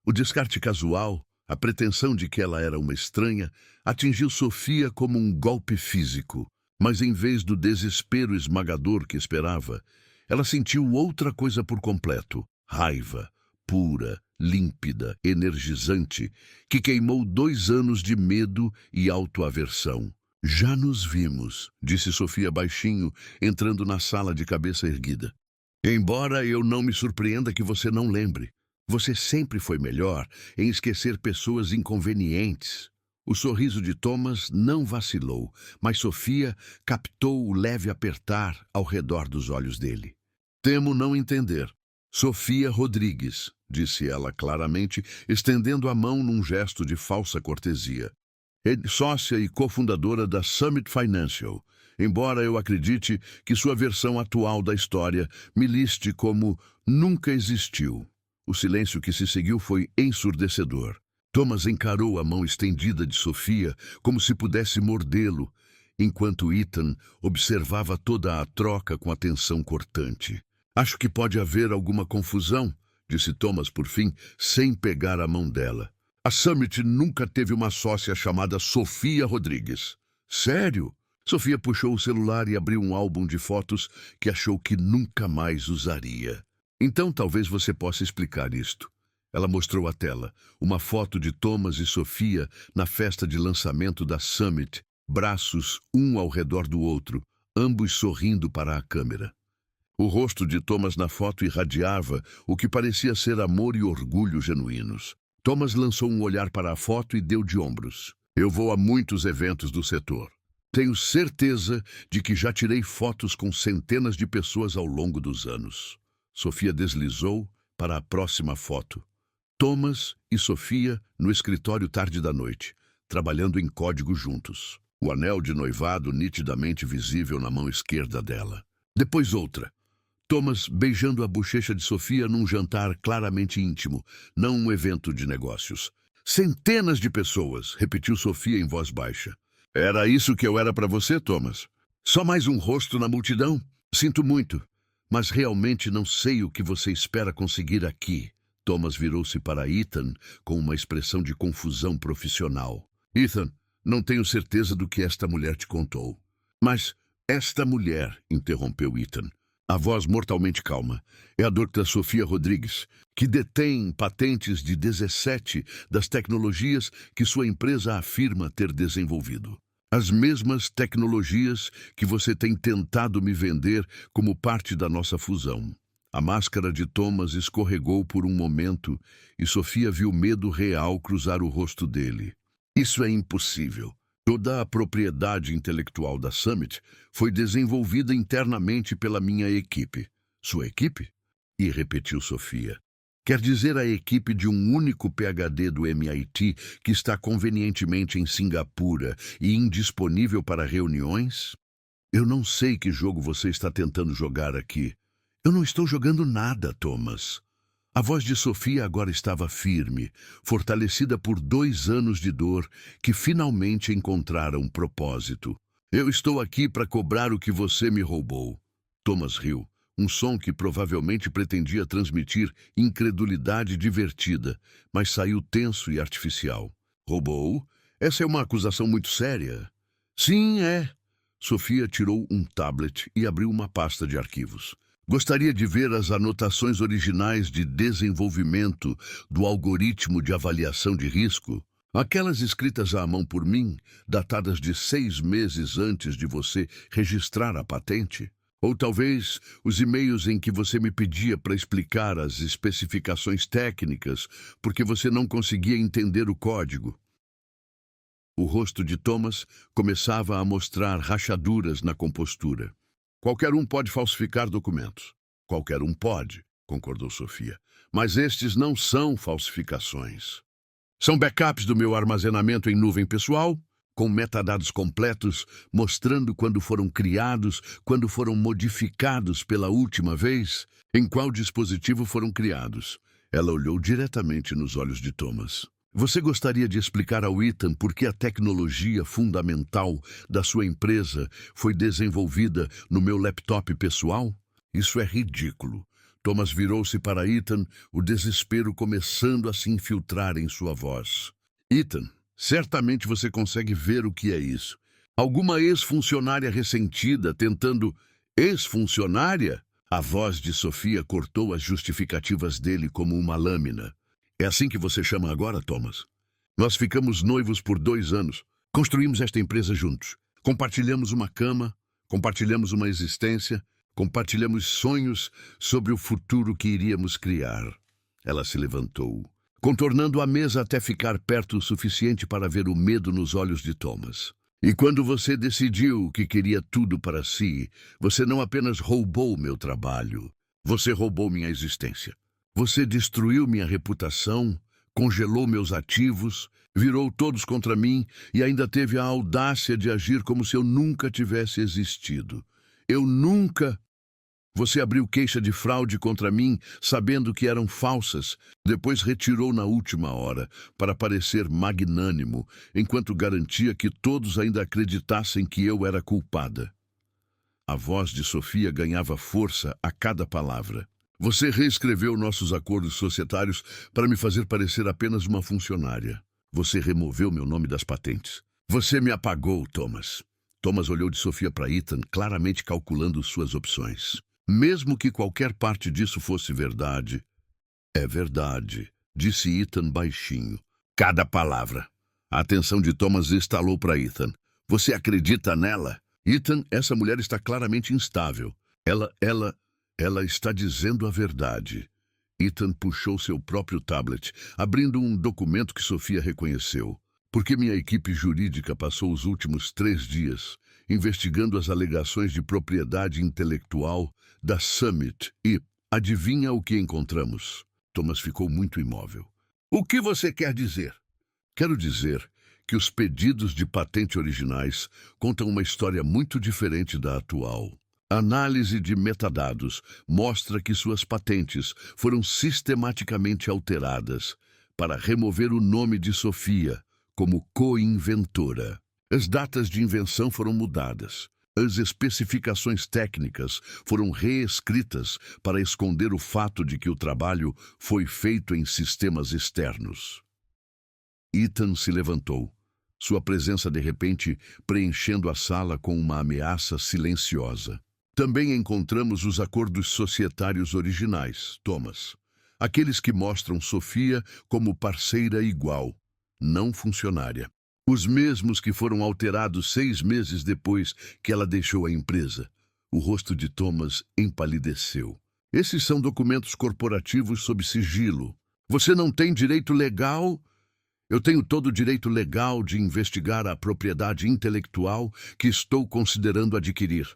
O descarte casual, a pretensão de que ela era uma estranha, atingiu Sofia como um golpe físico. Mas em vez do desespero esmagador que esperava, ela sentiu outra coisa por completo, raiva, pura, límpida, energizante, que queimou 2 anos de medo e autoaversão. Já nos vimos, disse Sofia baixinho, entrando na sala de cabeça erguida. Embora eu não me surpreenda que você não lembre. Você sempre foi melhor em esquecer pessoas inconvenientes. O sorriso de Thomas não vacilou, mas Sofia captou o leve apertar ao redor dos olhos dele. Temo não entender. Sofia Rodrigues, disse ela claramente, estendendo a mão num gesto de falsa cortesia. É sócia e cofundadora da Summit Financial, embora eu acredite que sua versão atual da história me liste como nunca existiu. O silêncio que se seguiu foi ensurdecedor. Thomas encarou a mão estendida de Sofia como se pudesse mordê-lo, enquanto Ethan observava toda a troca com atenção cortante. Acho que pode haver alguma confusão, disse Thomas por fim, sem pegar a mão dela. A Summit nunca teve uma sócia chamada Sofia Rodrigues. Sério? Sofia puxou o celular e abriu um álbum de fotos que achou que nunca mais usaria. Então talvez você possa explicar isto. Ela mostrou a tela, uma foto de Thomas e Sofia na festa de lançamento da Summit, braços um ao redor do outro, ambos sorrindo para a câmera. O rosto de Thomas na foto irradiava o que parecia ser amor e orgulho genuínos. Thomas lançou um olhar para a foto e deu de ombros. Eu vou a muitos eventos do setor. Tenho certeza de que já tirei fotos com centenas de pessoas ao longo dos anos. Sofia deslizou para a próxima foto. Thomas e Sofia no escritório tarde da noite, trabalhando em código juntos. O anel de noivado nitidamente visível na mão esquerda dela. Depois outra. Thomas beijando a bochecha de Sofia num jantar claramente íntimo, não um evento de negócios. Centenas de pessoas, repetiu Sofia em voz baixa. Era isso que eu era para você, Thomas? Só mais um rosto na multidão? Sinto muito, mas realmente não sei o que você espera conseguir aqui. Thomas virou-se para Ethan com uma expressão de confusão profissional. Ethan, não tenho certeza do que esta mulher te contou. Mas esta mulher, interrompeu Ethan, a voz mortalmente calma, é a Dra. Sofia Rodrigues, que detém patentes de 17 das tecnologias que sua empresa afirma ter desenvolvido. As mesmas tecnologias que você tem tentado me vender como parte da nossa fusão. A máscara de Thomas escorregou por um momento e Sofia viu medo real cruzar o rosto dele. Isso é impossível. Toda a propriedade intelectual da Summit foi desenvolvida internamente pela minha equipe. Sua equipe? E repetiu Sofia. Quer dizer a equipe de um único PhD do MIT que está convenientemente em Singapura e indisponível para reuniões? Eu não sei que jogo você está tentando jogar aqui. Eu não estou jogando nada, Thomas. A voz de Sofia agora estava firme, fortalecida por 2 anos de dor que finalmente encontraram um propósito. Eu estou aqui para cobrar o que você me roubou. Thomas riu, um som que provavelmente pretendia transmitir incredulidade divertida, mas saiu tenso e artificial. Roubou? Essa é uma acusação muito séria. Sim, é. Sofia tirou um tablet e abriu uma pasta de arquivos. Gostaria de ver as anotações originais de desenvolvimento do algoritmo de avaliação de risco? Aquelas escritas à mão por mim, datadas de 6 meses antes de você registrar a patente? Ou talvez os e-mails em que você me pedia para explicar as especificações técnicas porque você não conseguia entender o código? O rosto de Thomas começava a mostrar rachaduras na compostura. Qualquer um pode falsificar documentos. Qualquer um pode, concordou Sofia. Mas estes não são falsificações. São backups do meu armazenamento em nuvem pessoal, com metadados completos, mostrando quando foram criados, quando foram modificados pela última vez, em qual dispositivo foram criados. Ela olhou diretamente nos olhos de Thomas. Você gostaria de explicar ao Ethan por que a tecnologia fundamental da sua empresa foi desenvolvida no meu laptop pessoal? Isso é ridículo. Thomas virou-se para Ethan, o desespero começando a se infiltrar em sua voz. Ethan, certamente você consegue ver o que é isso. Alguma ex-funcionária ressentida tentando... Ex-funcionária? A voz de Sofia cortou as justificativas dele como uma lâmina. É assim que você chama agora, Thomas? Nós ficamos noivos por 2 anos. Construímos esta empresa juntos. Compartilhamos uma cama, compartilhamos uma existência, compartilhamos sonhos sobre o futuro que iríamos criar. Ela se levantou, contornando a mesa até ficar perto o suficiente para ver o medo nos olhos de Thomas. E quando você decidiu que queria tudo para si, você não apenas roubou meu trabalho, Você roubou minha existência. Você destruiu minha reputação, congelou meus ativos, virou todos contra mim e ainda teve a audácia de agir como se eu nunca tivesse existido. Eu nunca... Você abriu queixa de fraude contra mim, sabendo que eram falsas. Depois retirou na última hora, para parecer magnânimo, enquanto garantia que todos ainda acreditassem que eu era culpada. A voz de Sofia ganhava força a cada palavra. Você reescreveu nossos acordos societários para me fazer parecer apenas uma funcionária. Você removeu meu nome das patentes. Você me apagou, Thomas. Thomas olhou de Sofia para Ethan, claramente calculando suas opções. Mesmo que qualquer parte disso fosse verdade... É verdade, disse Ethan baixinho. Cada palavra. A atenção de Thomas estalou para Ethan. Você acredita nela? Ethan, essa mulher está claramente instável. Ela está dizendo a verdade. Ethan puxou seu próprio tablet, abrindo um documento que Sofia reconheceu. Porque minha equipe jurídica passou os últimos 3 dias investigando as alegações de propriedade intelectual da Summit e, adivinha o que encontramos? Thomas ficou muito imóvel. O que você quer dizer? Quero dizer que os pedidos de patente originais contam uma história muito diferente da atual. A análise de metadados mostra que suas patentes foram sistematicamente alteradas para remover o nome de Sofia como co-inventora. As datas de invenção foram mudadas. As especificações técnicas foram reescritas para esconder o fato de que o trabalho foi feito em sistemas externos. Ethan se levantou, sua presença de repente preenchendo a sala com uma ameaça silenciosa. Também encontramos os acordos societários originais, Thomas. Aqueles que mostram Sofia como parceira igual, não funcionária. Os mesmos que foram alterados 6 meses depois que ela deixou a empresa. O rosto de Thomas empalideceu. Esses são documentos corporativos sob sigilo. Você não tem direito legal? Eu tenho todo o direito legal de investigar a propriedade intelectual que estou considerando adquirir.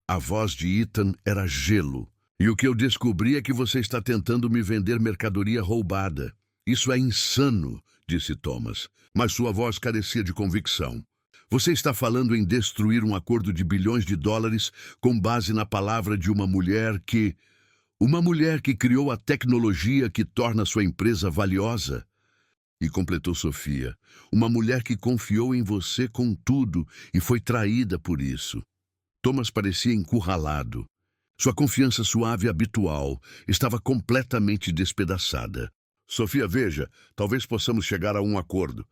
A voz de Ethan era gelo. E o que eu descobri é que você está tentando me vender mercadoria roubada. Isso é insano, disse Thomas, mas sua voz carecia de convicção. Você está falando em destruir um acordo de bilhões de dólares com base na palavra de uma mulher que... Uma mulher que criou a tecnologia que torna sua empresa valiosa. E completou Sofia, uma mulher que confiou em você com tudo e foi traída por isso. Thomas parecia encurralado. Sua confiança suave habitual estava completamente despedaçada. Sofia, veja, talvez possamos chegar a um acordo.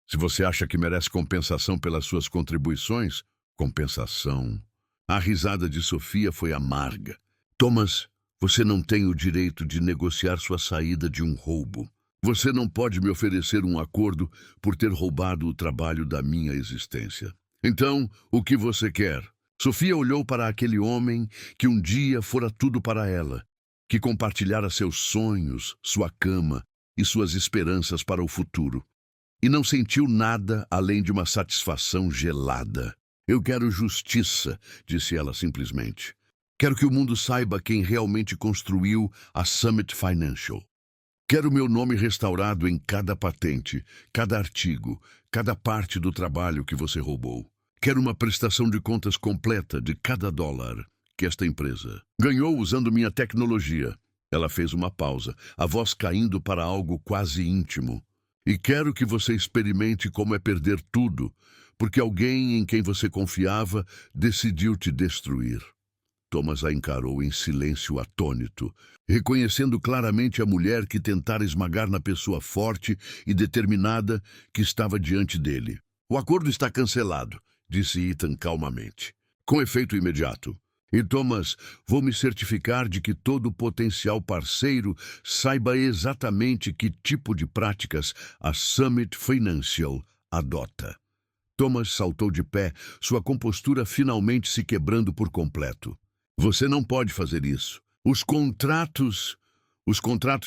Se você acha que merece compensação pelas suas contribuições, compensação. A risada de Sofia foi amarga. Thomas, você não tem o direito de negociar sua saída de um roubo. Você não pode me oferecer um acordo por ter roubado o trabalho da minha existência. Então, o que você quer? Sofia olhou para aquele homem que um dia fora tudo para ela, que compartilhara seus sonhos, sua cama e suas esperanças para o futuro. E não sentiu nada além de uma satisfação gelada. Eu quero justiça, disse ela simplesmente. Quero que o mundo saiba quem realmente construiu a Summit Financial. Quero meu nome restaurado em cada patente, cada artigo, cada parte do trabalho que você roubou. Quero uma prestação de contas completa de cada dólar que esta empresa ganhou usando minha tecnologia. Ela fez uma pausa, a voz caindo para algo quase íntimo. E quero que você experimente como é perder tudo, porque alguém em quem você confiava decidiu te destruir. Thomas a encarou em silêncio atônito, reconhecendo claramente a mulher que tentara esmagar na pessoa forte e determinada que estava diante dele. O acordo está cancelado, disse Ethan calmamente, com efeito imediato. E Thomas, vou me certificar de que todo potencial parceiro saiba exatamente que tipo de práticas a Summit Financial adota. Thomas saltou de pé, sua compostura finalmente se quebrando por completo. Você não pode fazer isso. Os contratos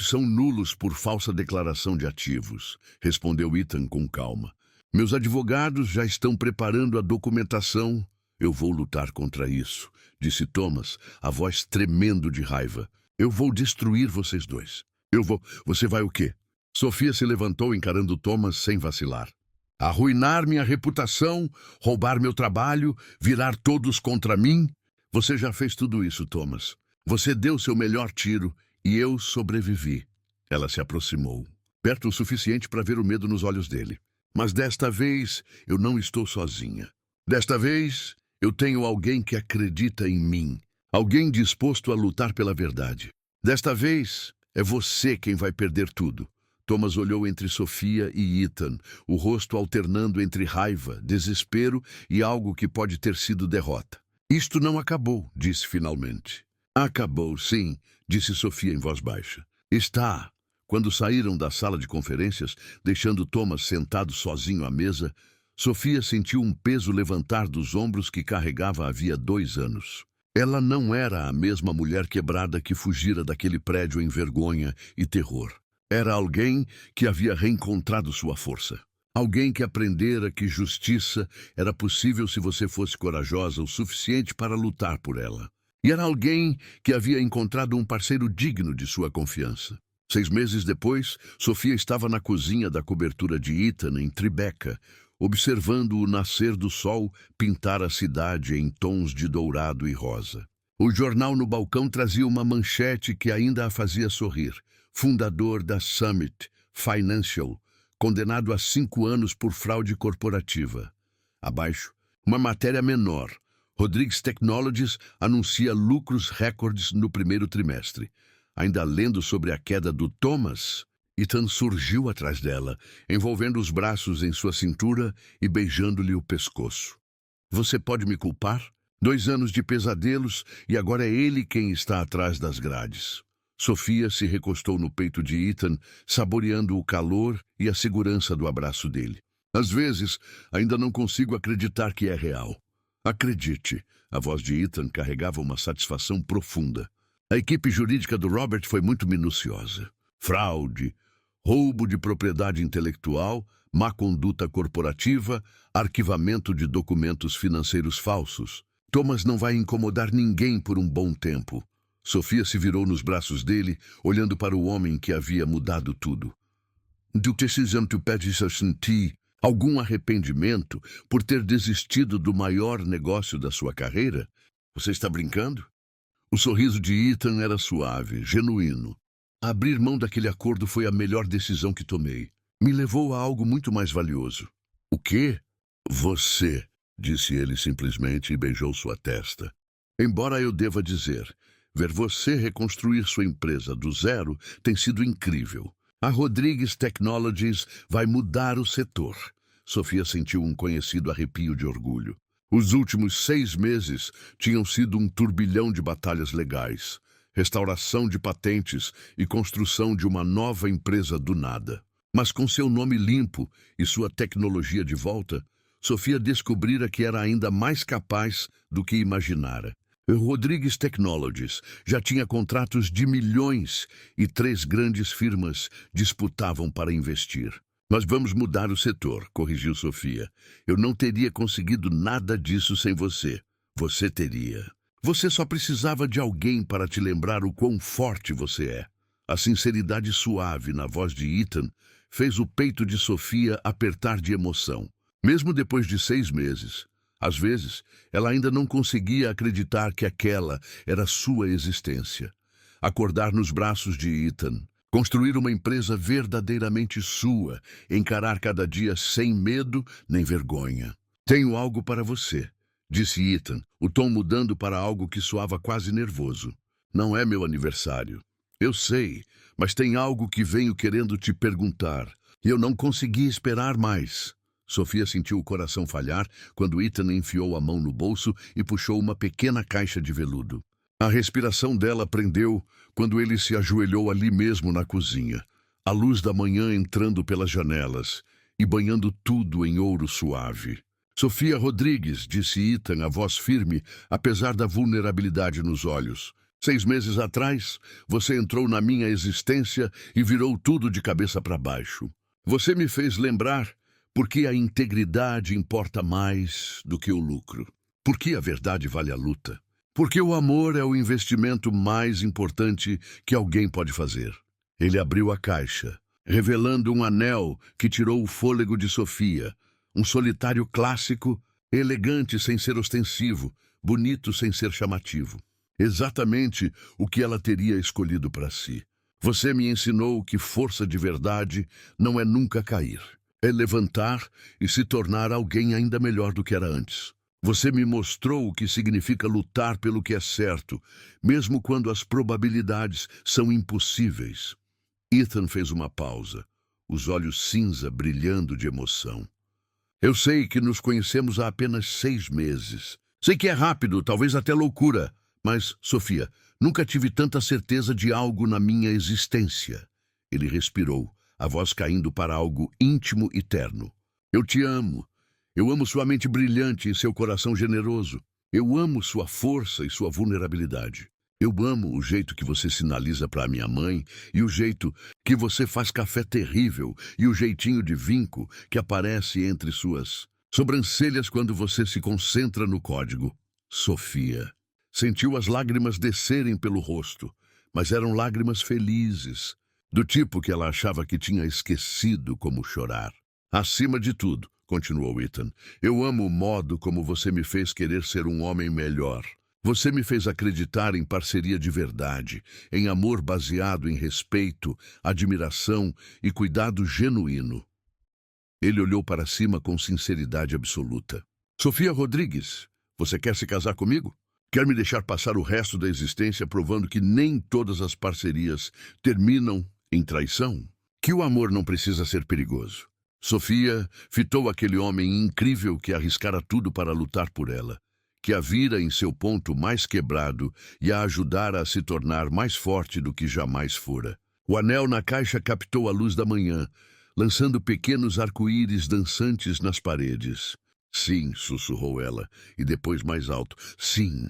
são nulos por falsa declaração de ativos, respondeu Ethan com calma. Meus advogados já estão preparando a documentação. Eu vou lutar contra isso, disse Thomas, a voz tremendo de raiva. Eu vou destruir vocês dois. Eu vou... Você vai o quê? Sofia se levantou encarando Thomas sem vacilar. Arruinar minha reputação, roubar meu trabalho, virar todos contra mim? Você já fez tudo isso, Thomas. Você deu seu melhor tiro e eu sobrevivi. Ela se aproximou, perto o suficiente para ver o medo nos olhos dele. Mas desta vez eu não estou sozinha. Desta vez eu tenho alguém que acredita em mim. Alguém disposto a lutar pela verdade. Desta vez é você quem vai perder tudo. Thomas olhou entre Sofia e Ethan, o rosto alternando entre raiva, desespero e algo que pode ter sido derrota. Isto não acabou, disse finalmente. Acabou, sim, disse Sofia em voz baixa. Está. Quando saíram da sala de conferências, deixando Thomas sentado sozinho à mesa, Sofia sentiu um peso levantar dos ombros que carregava havia 2 anos. Ela não era a mesma mulher quebrada que fugira daquele prédio em vergonha e terror. Era alguém que havia reencontrado sua força. Alguém que aprendera que justiça era possível se você fosse corajosa o suficiente para lutar por ela. E era alguém que havia encontrado um parceiro digno de sua confiança. 6 meses depois, Sofia estava na cozinha da cobertura de Ethan, em Tribeca, observando o nascer do sol pintar a cidade em tons de dourado e rosa. O jornal no balcão trazia uma manchete que ainda a fazia sorrir. Fundador da Summit Financial, condenado a 5 anos por fraude corporativa. Abaixo, uma matéria menor. Rodrigues Technologies anuncia lucros recordes no primeiro trimestre. Ainda lendo sobre a queda do Thomas, Ethan surgiu atrás dela, envolvendo os braços em sua cintura e beijando-lhe o pescoço. Você pode me culpar? 2 anos de pesadelos e agora é ele quem está atrás das grades. Sofia se recostou no peito de Ethan, saboreando o calor e a segurança do abraço dele. Às vezes, ainda não consigo acreditar que é real. Acredite, a voz de Ethan carregava uma satisfação profunda. A equipe jurídica do Robert foi muito minuciosa. Fraude, roubo de propriedade intelectual, má conduta corporativa, arquivamento de documentos financeiros falsos. Thomas não vai incomodar ninguém por um bom tempo. Sofia se virou nos braços dele, olhando para o homem que havia mudado tudo. Do que tu pedes sentir algum arrependimento por ter desistido do maior negócio da sua carreira? Você está brincando? O sorriso de Ethan era suave, genuíno. Abrir mão daquele acordo foi a melhor decisão que tomei. Me levou a algo muito mais valioso. O quê? Você, disse ele simplesmente e beijou sua testa. Embora eu deva dizer, ver você reconstruir sua empresa do zero tem sido incrível. A Rodrigues Technologies vai mudar o setor. Sofia sentiu um conhecido arrepio de orgulho. Os últimos 6 meses tinham sido um turbilhão de batalhas legais, restauração de patentes e construção de uma nova empresa do nada. Mas com seu nome limpo e sua tecnologia de volta, Sofia descobrira que era ainda mais capaz do que imaginara. Rodrigues Technologies já tinha contratos de milhões e 3 grandes firmas disputavam para investir. Nós vamos mudar o setor, corrigiu Sofia. Eu não teria conseguido nada disso sem você. Você teria. Você só precisava de alguém para te lembrar o quão forte você é. A sinceridade suave na voz de Ethan fez o peito de Sofia apertar de emoção. Mesmo depois de 6 meses, às vezes, ela ainda não conseguia acreditar que aquela era sua existência. Acordar nos braços de Ethan, construir uma empresa verdadeiramente sua, encarar cada dia sem medo nem vergonha. Tenho algo para você, disse Ethan, o tom mudando para algo que soava quase nervoso. Não é meu aniversário. Eu sei, mas tem algo que venho querendo te perguntar. E eu não consegui esperar mais. Sofia sentiu o coração falhar quando Ethan enfiou a mão no bolso e puxou uma pequena caixa de veludo. A respiração dela prendeu quando ele se ajoelhou ali mesmo na cozinha, a luz da manhã entrando pelas janelas e banhando tudo em ouro suave. Sofia Rodrigues, disse Ethan, a voz firme, apesar da vulnerabilidade nos olhos. 6 meses atrás, você entrou na minha existência e virou tudo de cabeça para baixo. Você me fez lembrar porque a integridade importa mais do que o lucro. Por que a verdade vale a luta? Porque o amor é o investimento mais importante que alguém pode fazer. Ele abriu a caixa, revelando um anel que tirou o fôlego de Sofia, um solitário clássico, elegante sem ser ostensivo, bonito sem ser chamativo. Exatamente o que ela teria escolhido para si. Você me ensinou que força de verdade não é nunca cair. É levantar e se tornar alguém ainda melhor do que era antes. Você me mostrou o que significa lutar pelo que é certo, mesmo quando as probabilidades são impossíveis. Ethan fez uma pausa, os olhos cinza brilhando de emoção. Eu sei que nos conhecemos há apenas 6 meses. Sei que é rápido, talvez até loucura. Mas, Sofia, nunca tive tanta certeza de algo na minha existência. Ele respirou, a voz caindo para algo íntimo e terno. Eu te amo. Eu amo sua mente brilhante e seu coração generoso. Eu amo sua força e sua vulnerabilidade. Eu amo o jeito que você sinaliza para minha mãe e o jeito que você faz café terrível e o jeitinho de vinco que aparece entre suas sobrancelhas quando você se concentra no código. Sofia. Sentiu as lágrimas descerem pelo rosto, mas eram lágrimas felizes, do tipo que ela achava que tinha esquecido como chorar. Acima de tudo, continuou Ethan, eu amo o modo como você me fez querer ser um homem melhor. Você me fez acreditar em parceria de verdade, em amor baseado em respeito, admiração e cuidado genuíno. Ele olhou para cima com sinceridade absoluta. Sofia Rodrigues, você quer se casar comigo? Quer me deixar passar o resto da existência provando que nem todas as parcerias terminam em traição? Que o amor não precisa ser perigoso. Sofia fitou aquele homem incrível que arriscara tudo para lutar por ela, que a vira em seu ponto mais quebrado e a ajudara a se tornar mais forte do que jamais fora. O anel na caixa captou a luz da manhã, lançando pequenos arco-íris dançantes nas paredes. Sim, sussurrou ela, e depois mais alto. Sim.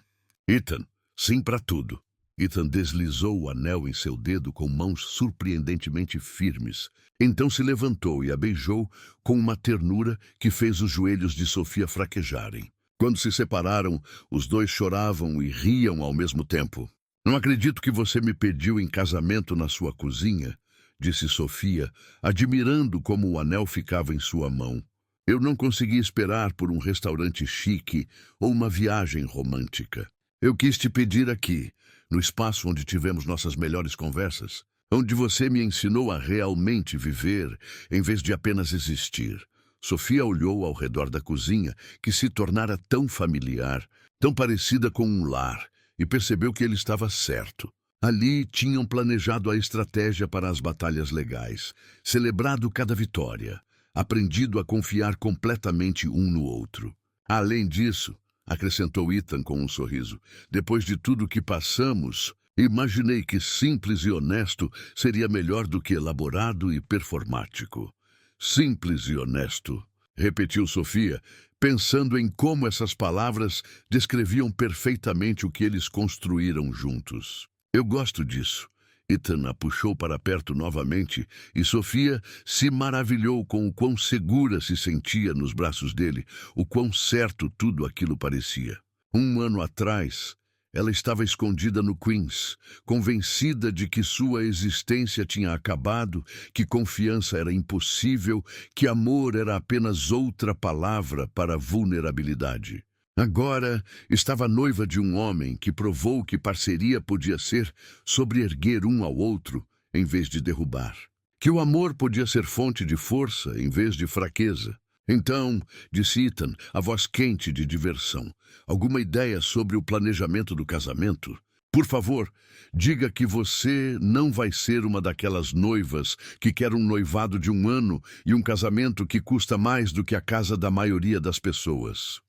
Ethan, sim para tudo. Ethan deslizou o anel em seu dedo com mãos surpreendentemente firmes. Então se levantou e a beijou com uma ternura que fez os joelhos de Sofia fraquejarem. Quando se separaram, os dois choravam e riam ao mesmo tempo. Não acredito que você me pediu em casamento na sua cozinha, disse Sofia, admirando como o anel ficava em sua mão. Eu não consegui esperar por um restaurante chique ou uma viagem romântica. Eu quis te pedir aqui, no espaço onde tivemos nossas melhores conversas, onde você me ensinou a realmente viver, em vez de apenas existir. Sofia olhou ao redor da cozinha, que se tornara tão familiar, tão parecida com um lar, e percebeu que ele estava certo. Ali tinham planejado a estratégia para as batalhas legais, celebrado cada vitória, aprendido a confiar completamente um no outro. Além disso, acrescentou Ethan com um sorriso, depois de tudo que passamos, imaginei que simples e honesto seria melhor do que elaborado e performático. Simples e honesto, repetiu Sofia, pensando em como essas palavras descreviam perfeitamente o que eles construíram juntos. Eu gosto disso. Ethan a puxou para perto novamente e Sofia se maravilhou com o quão segura se sentia nos braços dele, o quão certo tudo aquilo parecia. 1 ano atrás, ela estava escondida no Queens, convencida de que sua existência tinha acabado, que confiança era impossível, que amor era apenas outra palavra para vulnerabilidade. Agora estava noiva de um homem que provou que parceria podia ser sobreerguer um ao outro em vez de derrubar. Que o amor podia ser fonte de força em vez de fraqueza. Então, disse Ethan, a voz quente de diversão, alguma ideia sobre o planejamento do casamento? Por favor, diga que você não vai ser uma daquelas noivas que quer um noivado de 1 ano e um casamento que custa mais do que a casa da maioria das pessoas.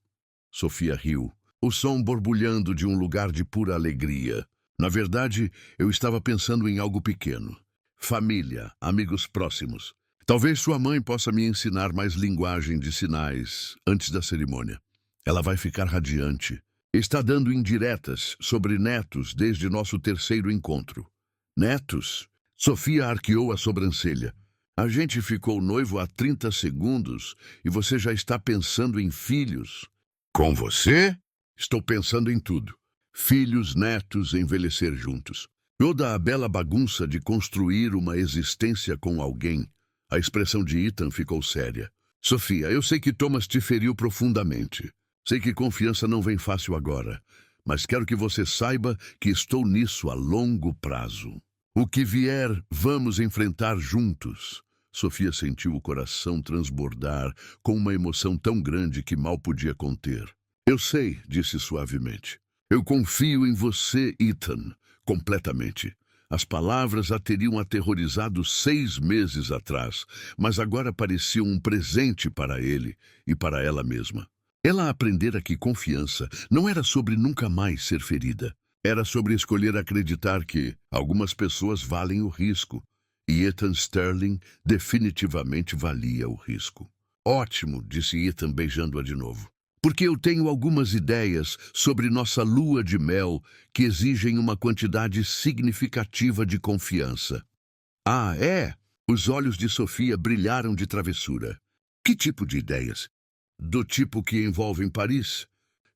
Sofia riu, o som borbulhando de um lugar de pura alegria. Na verdade, eu estava pensando em algo pequeno. Família, amigos próximos. Talvez sua mãe possa me ensinar mais linguagem de sinais antes da cerimônia. Ela vai ficar radiante. Está dando indiretas sobre netos desde nosso 3º encontro. Netos? Sofia arqueou a sobrancelha. A gente ficou noivo há 30 segundos e você já está pensando em filhos. Com você? Estou pensando em tudo. Filhos, netos, envelhecer juntos. Toda a bela bagunça de construir uma existência com alguém. A expressão de Ethan ficou séria. Sofia, eu sei que Thomas te feriu profundamente. Sei que confiança não vem fácil agora. Mas quero que você saiba que estou nisso a longo prazo. O que vier, vamos enfrentar juntos. Sofia sentiu o coração transbordar com uma emoção tão grande que mal podia conter. Eu sei, disse suavemente. Eu confio em você, Ethan, completamente. As palavras a teriam aterrorizado 6 meses atrás, mas agora pareciam um presente para ele e para ela mesma. Ela aprendera que confiança não era sobre nunca mais ser ferida. Era sobre escolher acreditar que algumas pessoas valem o risco. E Ethan Sterling definitivamente valia o risco. Ótimo, disse Ethan beijando-a de novo. Porque eu tenho algumas ideias sobre nossa lua de mel que exigem uma quantidade significativa de confiança. Ah, é? Os olhos de Sofia brilharam de travessura. Que tipo de ideias? Do tipo que envolvem Paris,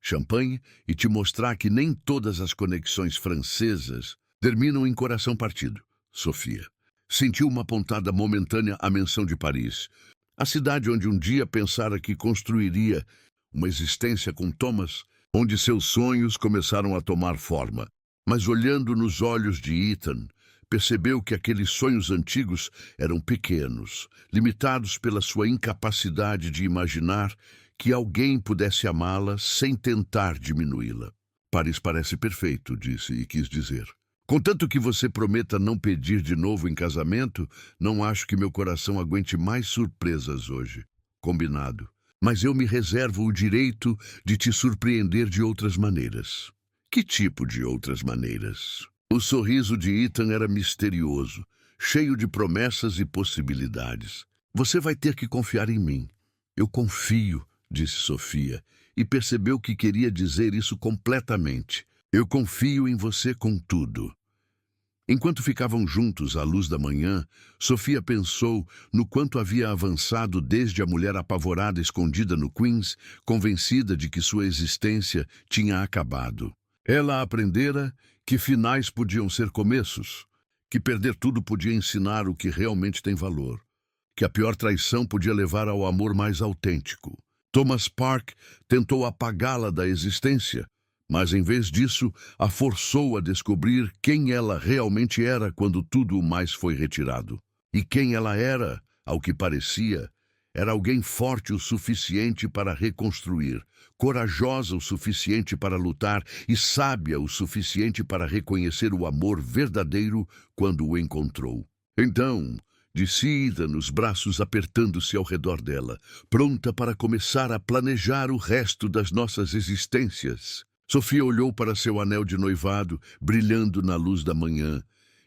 champanhe e te mostrar que nem todas as conexões francesas terminam em coração partido. Sofia sentiu uma pontada momentânea à menção de Paris, a cidade onde um dia pensara que construiria uma existência com Thomas, onde seus sonhos começaram a tomar forma. Mas olhando nos olhos de Ethan, percebeu que aqueles sonhos antigos eram pequenos, limitados pela sua incapacidade de imaginar que alguém pudesse amá-la sem tentar diminuí-la. Paris parece perfeito, disse e quis dizer. Contanto que você prometa não pedir de novo em casamento, não acho que meu coração aguente mais surpresas hoje. Combinado. Mas eu me reservo o direito de te surpreender de outras maneiras. Que tipo de outras maneiras? O sorriso de Ethan era misterioso, cheio de promessas e possibilidades. Você vai ter que confiar em mim. Eu confio, disse Sofia, e percebeu que queria dizer isso completamente. Eu confio em você com tudo. Enquanto ficavam juntos à luz da manhã, Sofia pensou no quanto havia avançado desde a mulher apavorada escondida no Queens, convencida de que sua existência tinha acabado. Ela aprendera que finais podiam ser começos, que perder tudo podia ensinar o que realmente tem valor, que a pior traição podia levar ao amor mais autêntico. Thomas Park tentou apagá-la da existência, mas em vez disso, a forçou a descobrir quem ela realmente era quando tudo mais foi retirado. E quem ela era, ao que parecia, era alguém forte o suficiente para reconstruir, corajosa o suficiente para lutar e sábia o suficiente para reconhecer o amor verdadeiro quando o encontrou. Então, disse Ethan, os braços apertando-se ao redor dela, pronta para começar a planejar o resto das nossas existências. Sofia olhou para seu anel de noivado, brilhando na luz da manhã,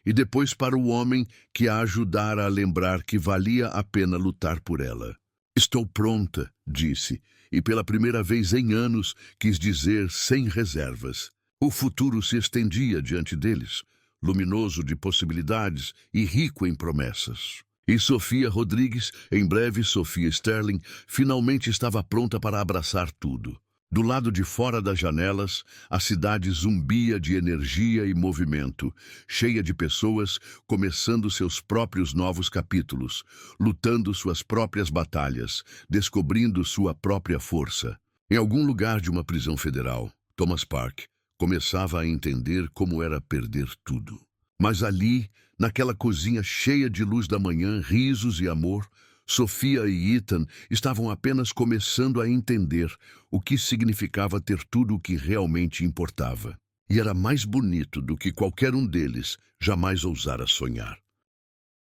e depois para o homem que a ajudara a lembrar que valia a pena lutar por ela. Estou pronta, disse, e pela primeira vez em anos quis dizer sem reservas. O futuro se estendia diante deles, luminoso de possibilidades e rico em promessas. E Sofia Rodrigues, em breve Sofia Sterling, finalmente estava pronta para abraçar tudo. Do lado de fora das janelas, a cidade zumbia de energia e movimento, cheia de pessoas começando seus próprios novos capítulos, lutando suas próprias batalhas, descobrindo sua própria força. Em algum lugar de uma prisão federal, Thomas Park começava a entender como era perder tudo. Mas ali, naquela cozinha cheia de luz da manhã, risos e amor, Sofia e Ethan estavam apenas começando a entender o que significava ter tudo o que realmente importava. E era mais bonito do que qualquer um deles jamais ousara sonhar.